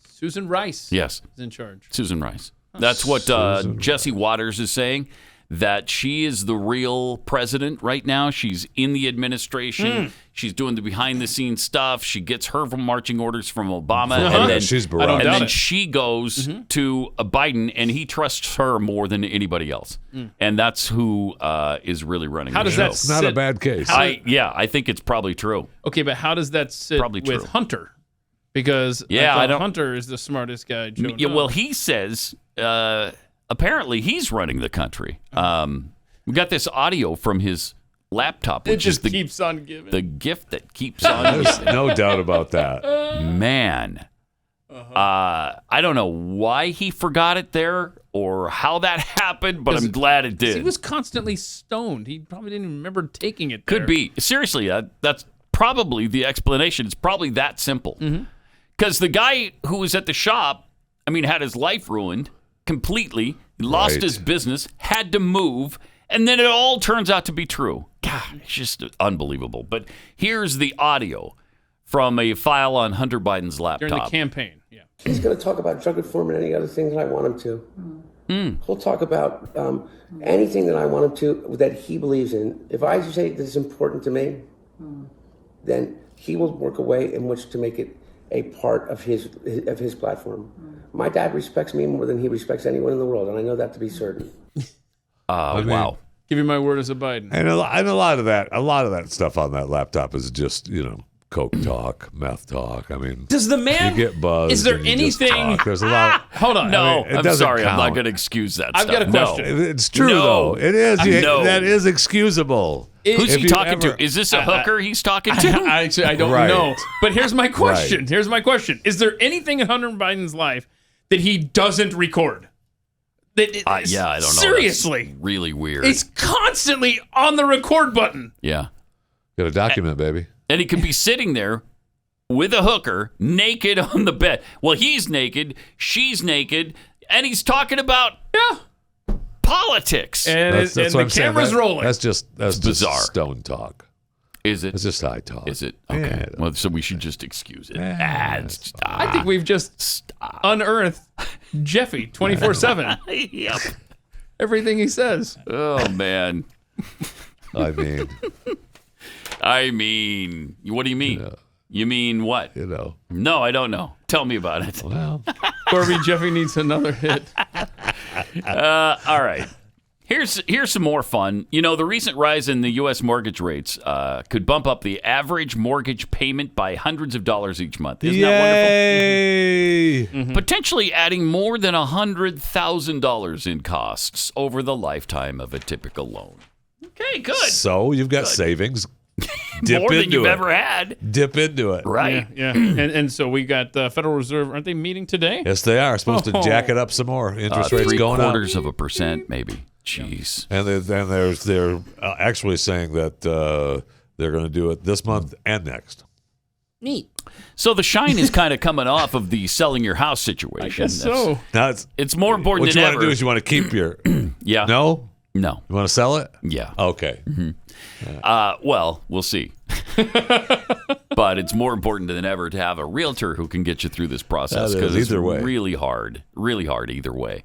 Susan Rice. Yes. Is in charge. Susan Rice. That's what Jesse Waters is saying, that she is the real president right now. She's in the administration. She's doing the behind-the-scenes stuff. She gets her marching orders from Obama. And then, she's she goes to Biden, and he trusts her more than anybody else. And that's who is really running the show. It's not a bad case. I think it's probably true. Okay, but how does that sit with Hunter? Because Hunter is the smartest guy. Well, he says apparently he's running the country. We got this audio from his laptop, which just keeps on giving. The gift that keeps on There's giving. no doubt about that. Man, I don't know why he forgot it there or how that happened, but I'm glad it did. He was constantly stoned. He probably didn't even remember taking it there. Could be. Seriously, that's probably the explanation. It's probably that simple. Because the guy who was at the shop, had his life ruined completely, lost his business, had to move, and then it all turns out to be true. God, it's just unbelievable. But here's the audio from a file on Hunter Biden's laptop. During the campaign, yeah. He's going to talk about drug reform and any other thing that I want him to. He'll talk about anything that I want him to, that he believes in. If I say this is important to me, then he will work a way in which to make it a part of his platform. My dad respects me more than he respects anyone in the world, and I know that to be certain. Wow. Give you my word as a Biden. And a lot of that stuff on that laptop is just, coke talk, meth talk. Does the man you get buzzed? Is there and you just anything? talk. There's a lot. Hold on. No, it I'm doesn't sorry. I'm not count. going to excuse that I've stuff. got a question. It's true though. It is. No. That is excusable. Who's he talking to? Is this a hooker he's talking to? Actually, I don't know. But here's my question. Here's my question. Is there anything in Hunter Biden's life that he doesn't record? I don't know. Seriously. That's really weird. It's constantly on the record button. Yeah. Got to document, baby. And he could be sitting there with a hooker, naked on the bed. Well, he's naked, she's naked, and he's talking about politics. And, that's and what the camera's rolling. That's just bizarre. Stone talk. Is it? It's just high talk. Is it? Okay. Yeah. Well, so we should just excuse it. I think we've just unearthed Jeffy 24/7. Yep. Everything he says. Oh, man. I mean, what do you mean? You mean what? No, I don't know. Tell me about it. Well, Corby, Jeffy needs another hit. All right. Here's some more fun. You know, the recent rise in the U.S. mortgage rates could bump up the average mortgage payment by hundreds of dollars each month. Isn't that wonderful? Potentially adding more than $100,000 in costs over the lifetime of a typical loan. Okay, good. So you've got savings. Dip more than into you've it. ever had. Dip into it. Right. Yeah. And so we got the Federal Reserve. Aren't they meeting today? Yes, they are. Supposed to jack it up some more. Interest rates going up. 0.75%, maybe. Jeez. And they're actually saying that they're going to do it this month and next. Neat. So the shine is kind of coming off of the selling your house situation. I guess so. Now it's more important what than you ever. want to do is you want to keep your yeah. No? You want to sell it? Yeah. Okay. Well, we'll see. But it's more important than ever to have a realtor who can get you through this process because it's really hard either way.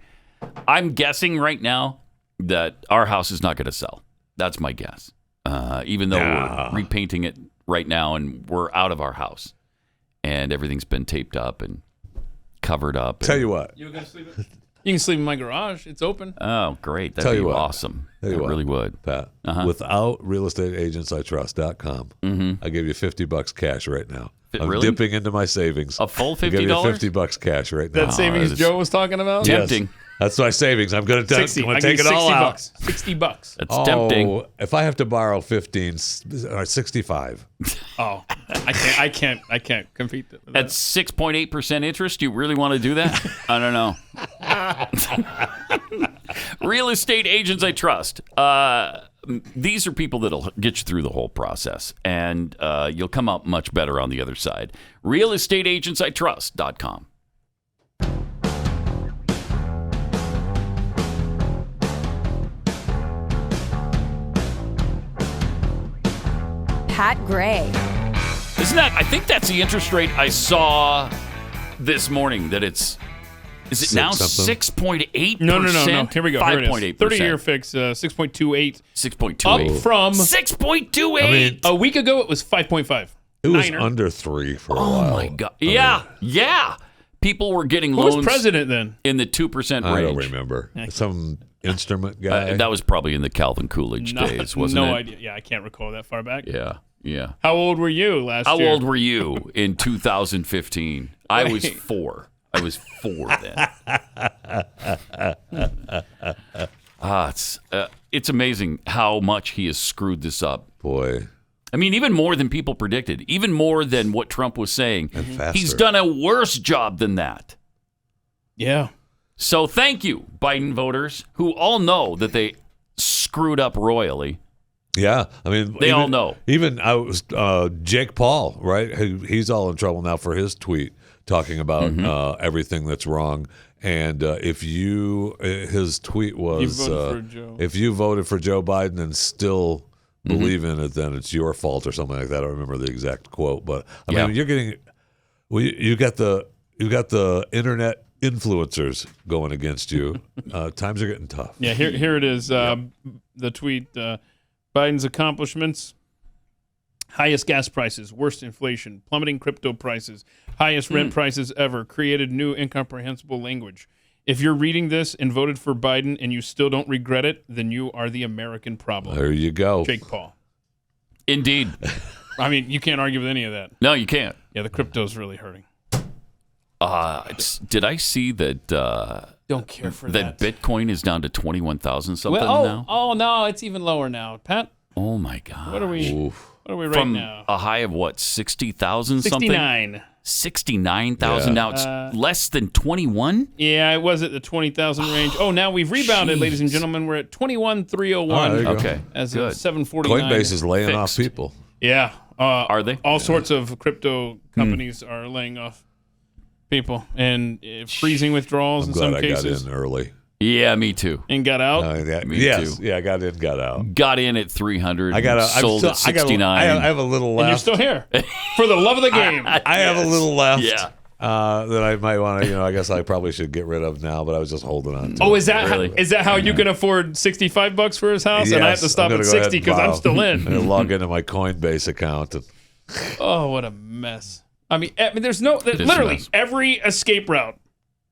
I'm guessing right now that our house is not going to sell. That's my guess. Even though we're repainting it right now and we're out of our house and everything's been taped up and covered up. Tell you what. You can sleep in my garage. It's open. Oh, great. That'd be awesome. I really would. Pat, without realestateagentsitrust.com, I give you $50 cash right now. I'm dipping into my savings. A full $50? I give you $50 cash right now. That savings Joe was talking about? Tempting. Yes. That's my savings. I'm going to take it all out. $60. That's tempting. If I have to borrow 15 or 65. Oh, I can't compete with that. At 6.8% interest, you really want to do that? I don't know. Real Estate Agents I Trust. These are people that'll get you through the whole process, and you'll come out much better on the other side. realestateagentsitrust.com. Pat Gray. Isn't that? I think that's the interest rate I saw this morning. That it's. Is it now 6.8%? No. Here we go. 5.8%. 30-year fix, 6.28. 6.28. Up from 6.28. I mean, a week ago, it was 5.5. It was under 3 for a while. Oh my God! Yeah. People were getting loans. Who was president then? In the 2% range. I don't remember. Some instrument guy. That was probably in the Calvin Coolidge days, wasn't it? No idea. Yeah, I can't recall that far back. Yeah. How old were you last year? How old were you in 2015? I was 4. I was 4 then. It's amazing how much he has screwed this up. Boy. I mean, even more than people predicted, even more than what Trump was saying. And faster. He's done a worse job than that. Yeah. So thank you, Biden voters, who all know that they screwed up royally. Yeah, I mean, they all know. Even Jake Paul, right? He's all in trouble now for his tweet talking about everything that's wrong. And his tweet was, if you voted for Joe Biden and still believe in it, then it's your fault or something like that. I don't remember the exact quote, but I mean, you're getting, you got the internet influencers going against you. Times are getting tough. Yeah, here it is. The tweet. Biden's accomplishments: highest gas prices, worst inflation, plummeting crypto prices, highest rent prices ever, created new incomprehensible language. If you're reading this and voted for Biden and you still don't regret it, then you are the American problem. There you go. Jake Paul. Indeed. I mean, you can't argue with any of that. No, you can't. Yeah, the crypto's really hurting. Did I see that? Don't care for that. That Bitcoin is down to 21,000 something now. Oh no, it's even lower now, Pat. Oh my God. What are we right From now? A high of what? 60,000 something. 69. 69,000. Now it's less than 21. Yeah, it was at the 20,000 range. Oh, now we've rebounded, ladies and gentlemen. We're at 21,301. Okay, as good. of 7:49. Coinbase is laying off people. Yeah. Are they? All sorts of crypto companies are laying off people and freezing withdrawals in some cases. I got in early. Yeah, me too. And got out? Me too. Yeah, I got in, got out. Got in at 300. Sold at 69. I have a little left. And you're still here. For the love of the game. I have a little left. Yeah. That I might want to, I guess I probably should get rid of now, but I was just holding on to it. Is that how you can afford $65 for his house? Yes, and I have to stop at 60 because I'm still in. I'm going to log into my Coinbase account. Oh, what a mess. I mean, there's literally every escape route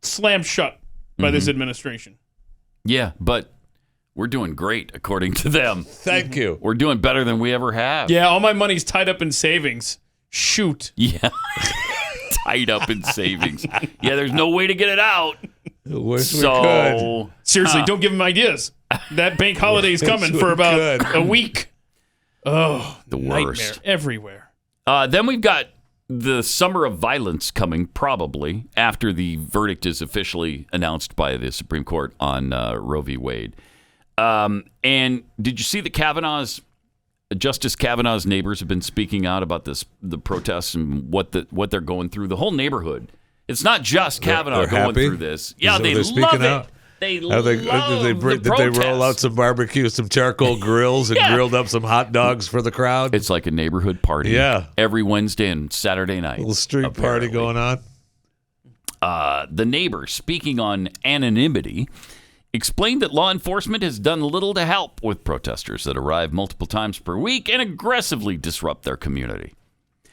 slammed shut by this administration. Yeah, but we're doing great according to them. Thank you. We're doing better than we ever have. Yeah, all my money's tied up in savings. Shoot. Yeah. Tied up in savings. Yeah, there's no way to get it out. Wish we could. Seriously, don't give them ideas. That bank holiday's coming for about a week. Oh, the nightmare worst. Everywhere. Then we've got the summer of violence coming, probably, after the verdict is officially announced by the Supreme Court on Roe v. Wade. And did you see that Justice Kavanaugh's neighbors have been speaking out about the protests and what they're going through? The whole neighborhood. It's not just Kavanaugh going through this. Yeah, they love it. They love Did they roll out some barbecue, some charcoal grills, and grilled up some hot dogs for the crowd? It's like a neighborhood party. Yeah. Every Wednesday and Saturday night. Little street party going on. The neighbor, speaking on anonymity, explained that law enforcement has done little to help with protesters that arrive multiple times per week and aggressively disrupt their community.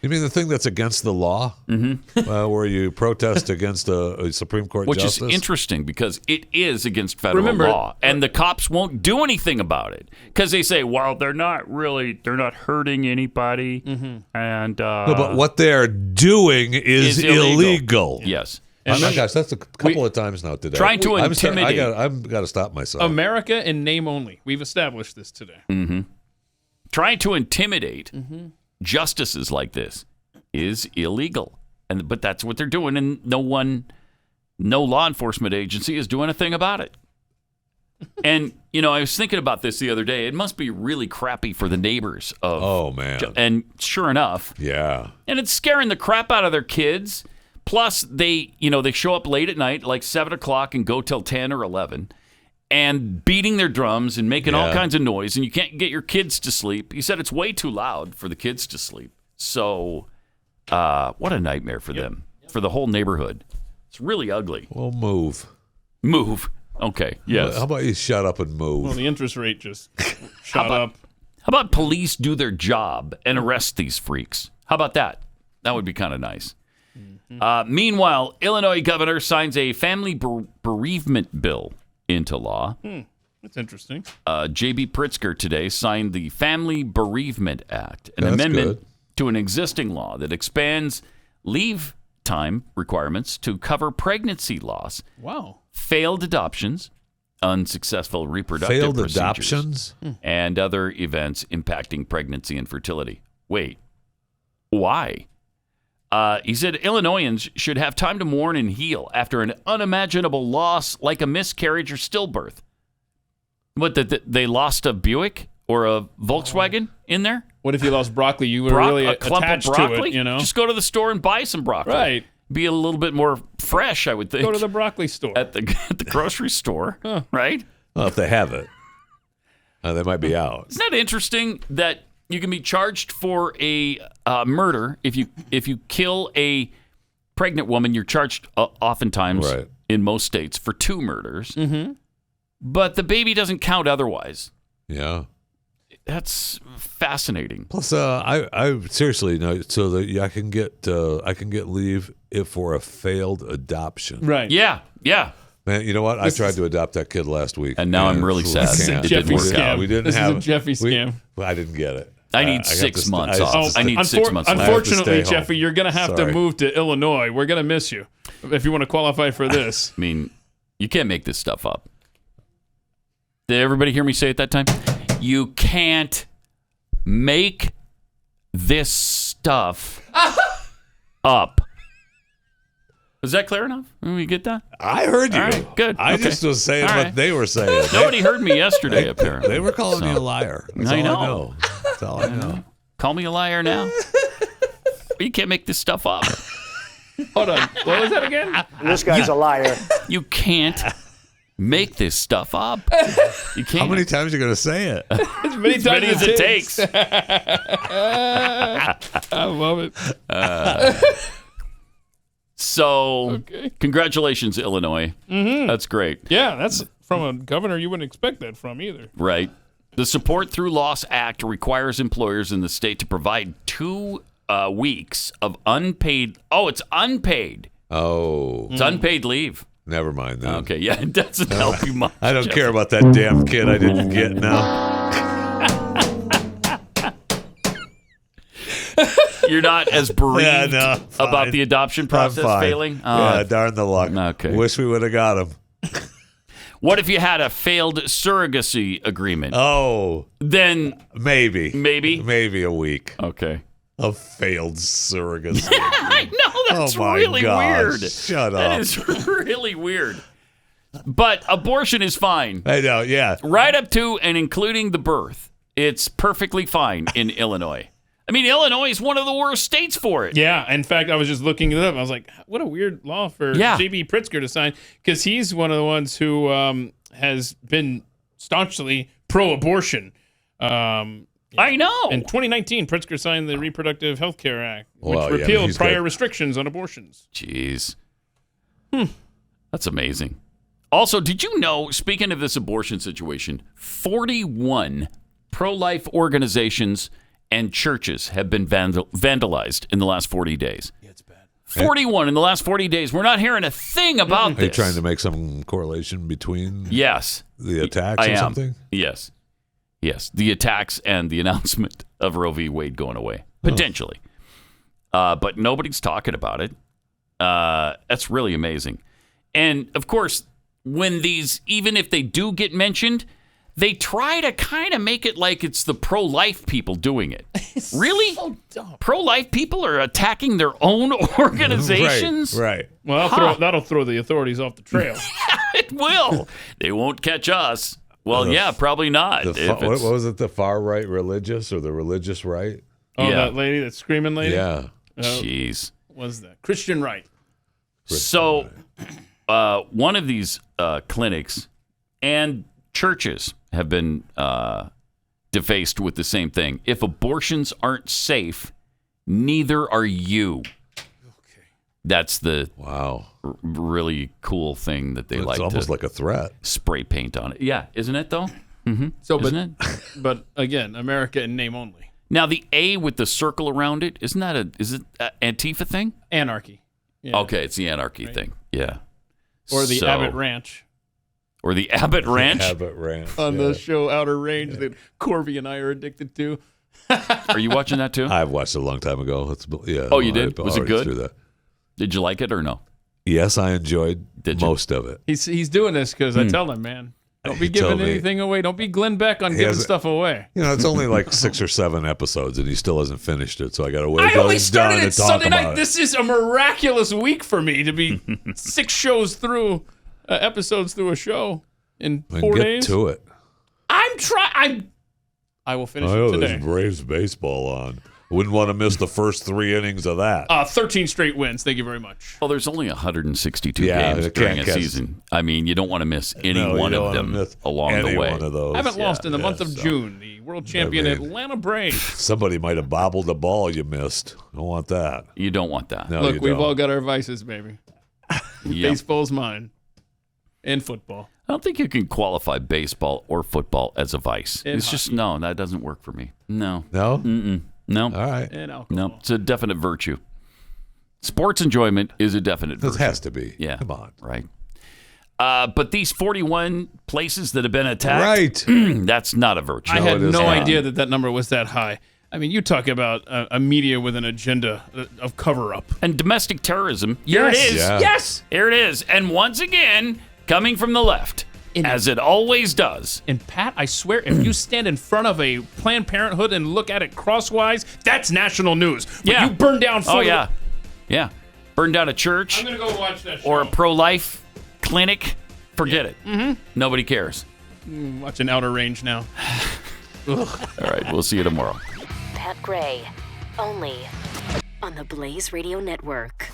You mean the thing that's against the law? Mm-hmm. Where you protest against a Supreme Court justice? Which is interesting because it is against federal law, and the cops won't do anything about it because they say, well, they're not hurting anybody. Mm-hmm. And no, but what they're doing is illegal. Yes. Oh my gosh, that's a couple of times now today. Trying to intimidate. I've got to stop myself. America in name only. We've established this today. Mm-hmm. Trying to intimidate justices like this is illegal, but that's what they're doing, and no law enforcement agency is doing a thing about it. And I was thinking about this the other day. It must be really crappy for the neighbors of. Oh man! And sure enough, yeah. And it's scaring the crap out of their kids. Plus, they show up late at night, like 7 o'clock, and go till 10 or 11, and beating their drums and making all kinds of noise, and you can't get your kids to sleep. He said it's way too loud for the kids to sleep. So, what a nightmare for them, for the whole neighborhood. It's really ugly. Well, move. Okay, yes. How about you shut up and move? Well, the interest rate just shot up. How about police do their job and arrest these freaks? How about that? That would be kind of nice. Meanwhile, Illinois governor signs a family bereavement bill into law. That's interesting. J.B. Pritzker today signed the Family Bereavement Act, an amendment to an existing law that expands leave time requirements to cover pregnancy loss, failed adoptions, unsuccessful reproductive procedures, and other events impacting pregnancy and fertility. Wait, why? He said Illinoisans should have time to mourn and heal after an unimaginable loss like a miscarriage or stillbirth. What, they lost a Buick or a Volkswagen in there? What if you lost broccoli? You were really attached to it, Just go to the store and buy some broccoli. Right. Be a little bit more fresh, I would think. Go to the broccoli store. At the grocery store, right? Well, if they have it. They might be out. Isn't that interesting that you can be charged for a murder if you kill a pregnant woman? You're charged oftentimes in most states for 2 murders, but the baby doesn't count otherwise. Yeah, that's fascinating. Plus, I seriously so that I can get leave if for a failed adoption. Right? Yeah. Man, you know what? I tried to adopt that kid last week, and now I'm really sad. It didn't work out. We didn't this have is a Jeffy scam. I didn't get it. I need 6 months off. I need 6 months off. Unfortunately, Jeffy, you're going to have to move to Illinois. We're going to miss you if you want to qualify for this. I mean, you can't make this stuff up. Did everybody hear me say it that time? You can't make this stuff up. Is that clear enough? Did we get that? I heard you. All right, good. I just was saying what they were saying. Nobody heard me yesterday, apparently. They were calling me a liar. That's all I know. That's all I know. Call me a liar now. You can't make this stuff up. Hold on. What was that again? This guy's a liar. You can't make this stuff up. You can't. How many times are you going to say it? As many times as it takes. I love it. Congratulations, Illinois. Mm-hmm. That's great. Yeah, that's from a governor you wouldn't expect that from either. Right. The Support Through Loss Act requires employers in the state to provide 2 weeks of unpaid. Oh, it's unpaid. Oh. It's unpaid leave. Never mind that. Okay, yeah, it doesn't help you much. I don't care about that damn kid I didn't get now. You're not as bereaved about the adoption process failing? Yeah, darn the luck. Okay. Wish we would have got him. What if you had a failed surrogacy agreement? Oh. Then maybe a week. Okay. A failed surrogacy. I know, that's really weird. Shut up. That is really weird. But abortion is fine. I know, yeah. Right up to and including the birth. It's perfectly fine in Illinois. I mean, Illinois is one of the worst states for it. Yeah, in fact, I was just looking it up. I was like, what a weird law for J.B. Pritzker to sign, because he's one of the ones who has been staunchly pro-abortion. I know. In 2019, Pritzker signed the Reproductive Health Care Act, which repealed prior restrictions on abortions. Jeez. That's amazing. Also, did you know, speaking of this abortion situation, 41 pro-life organizations and churches have been vandalized in the last 40 days. Yeah, it's bad. 41 in the last 40 days. We're not hearing a thing about this. Are you trying to make some correlation between the attacks or something? Yes. Yes, the attacks and the announcement of Roe v. Wade going away, potentially. But nobody's talking about it. That's really amazing. And, of course, when these, even if they do get mentioned, they try to kind of make it like it's the pro-life people doing it. Really? So dumb. Pro-life people are attacking their own organizations? Right. Well, that'll throw the authorities off the trail. It will. They won't catch us. Well, yeah, probably not. What was it, the far-right religious or the religious right? Oh, that lady, that screaming lady? Yeah. Jeez. What was that? Christian right. One of these clinics and churches have been defaced with the same thing. If abortions aren't safe, neither are you. Okay. That's the really cool thing that they like. It's almost like a threat. Spray paint on it. Yeah, isn't it though? Mm-hmm. So, isn't it? But again, America in name only. Now the A with the circle around it, is it an Antifa thing? Anarchy. Yeah. Okay, it's the anarchy thing. Yeah. Or the Abbott Ranch. Or the Abbott Ranch? Abbott Ranch. On the show Outer Range that Corby and I are addicted to. Are you watching that too? I've watched it a long time ago. Oh, you did? Was it good? Did you like it or no? Yes, I enjoyed most of it. He's doing this because I tell him, man, don't be giving anything away. Don't be Glenn Beck on giving stuff away. You know, it's only like 6 or 7 episodes, and he still hasn't finished it, so I got to wait I until only he's done started to it talk Sunday about night. it. This is a miraculous week for me to be 6 shows through, episodes through a show in 4 days. Get to it. I'm trying. I will finish it today. There's Braves baseball on. Wouldn't want to miss the first 3 innings of that. 13 straight wins. Thank you very much. Well, there's only 162 games during a season. I mean, you don't want to miss any one of them along the way. One of those. I haven't lost in the month of June. The world champion Atlanta Braves. Somebody might have bobbled the ball you missed. Don't want that. You don't want that. No, Look, we've all got our vices, baby. Baseball's mine. And football. I don't think you can qualify baseball or football as a vice. It's just, no, that doesn't work for me. No. No? Mm-mm. No. All right. And alcohol. No, it's a definite virtue. Sports enjoyment is a definite virtue. It has to be. Yeah. Come on. Right. But these 41 places that have been attacked, that's not a virtue. I had no idea that number was that high. I mean, you talk about a media with an agenda of cover-up. And domestic terrorism. Here it is. Yeah. Yes. Here it is. And once again, coming from the left, as it always does. And Pat, I swear, if you stand in front of a Planned Parenthood and look at it crosswise, that's national news. But you burn down. Yeah. Burn down a church. I'm gonna go watch that show. Or a pro-life clinic. Forget it. Mm-hmm. Nobody cares. Watching Outer Range now. All right, we'll see you tomorrow. Pat Gray, only on the Blaze Radio Network.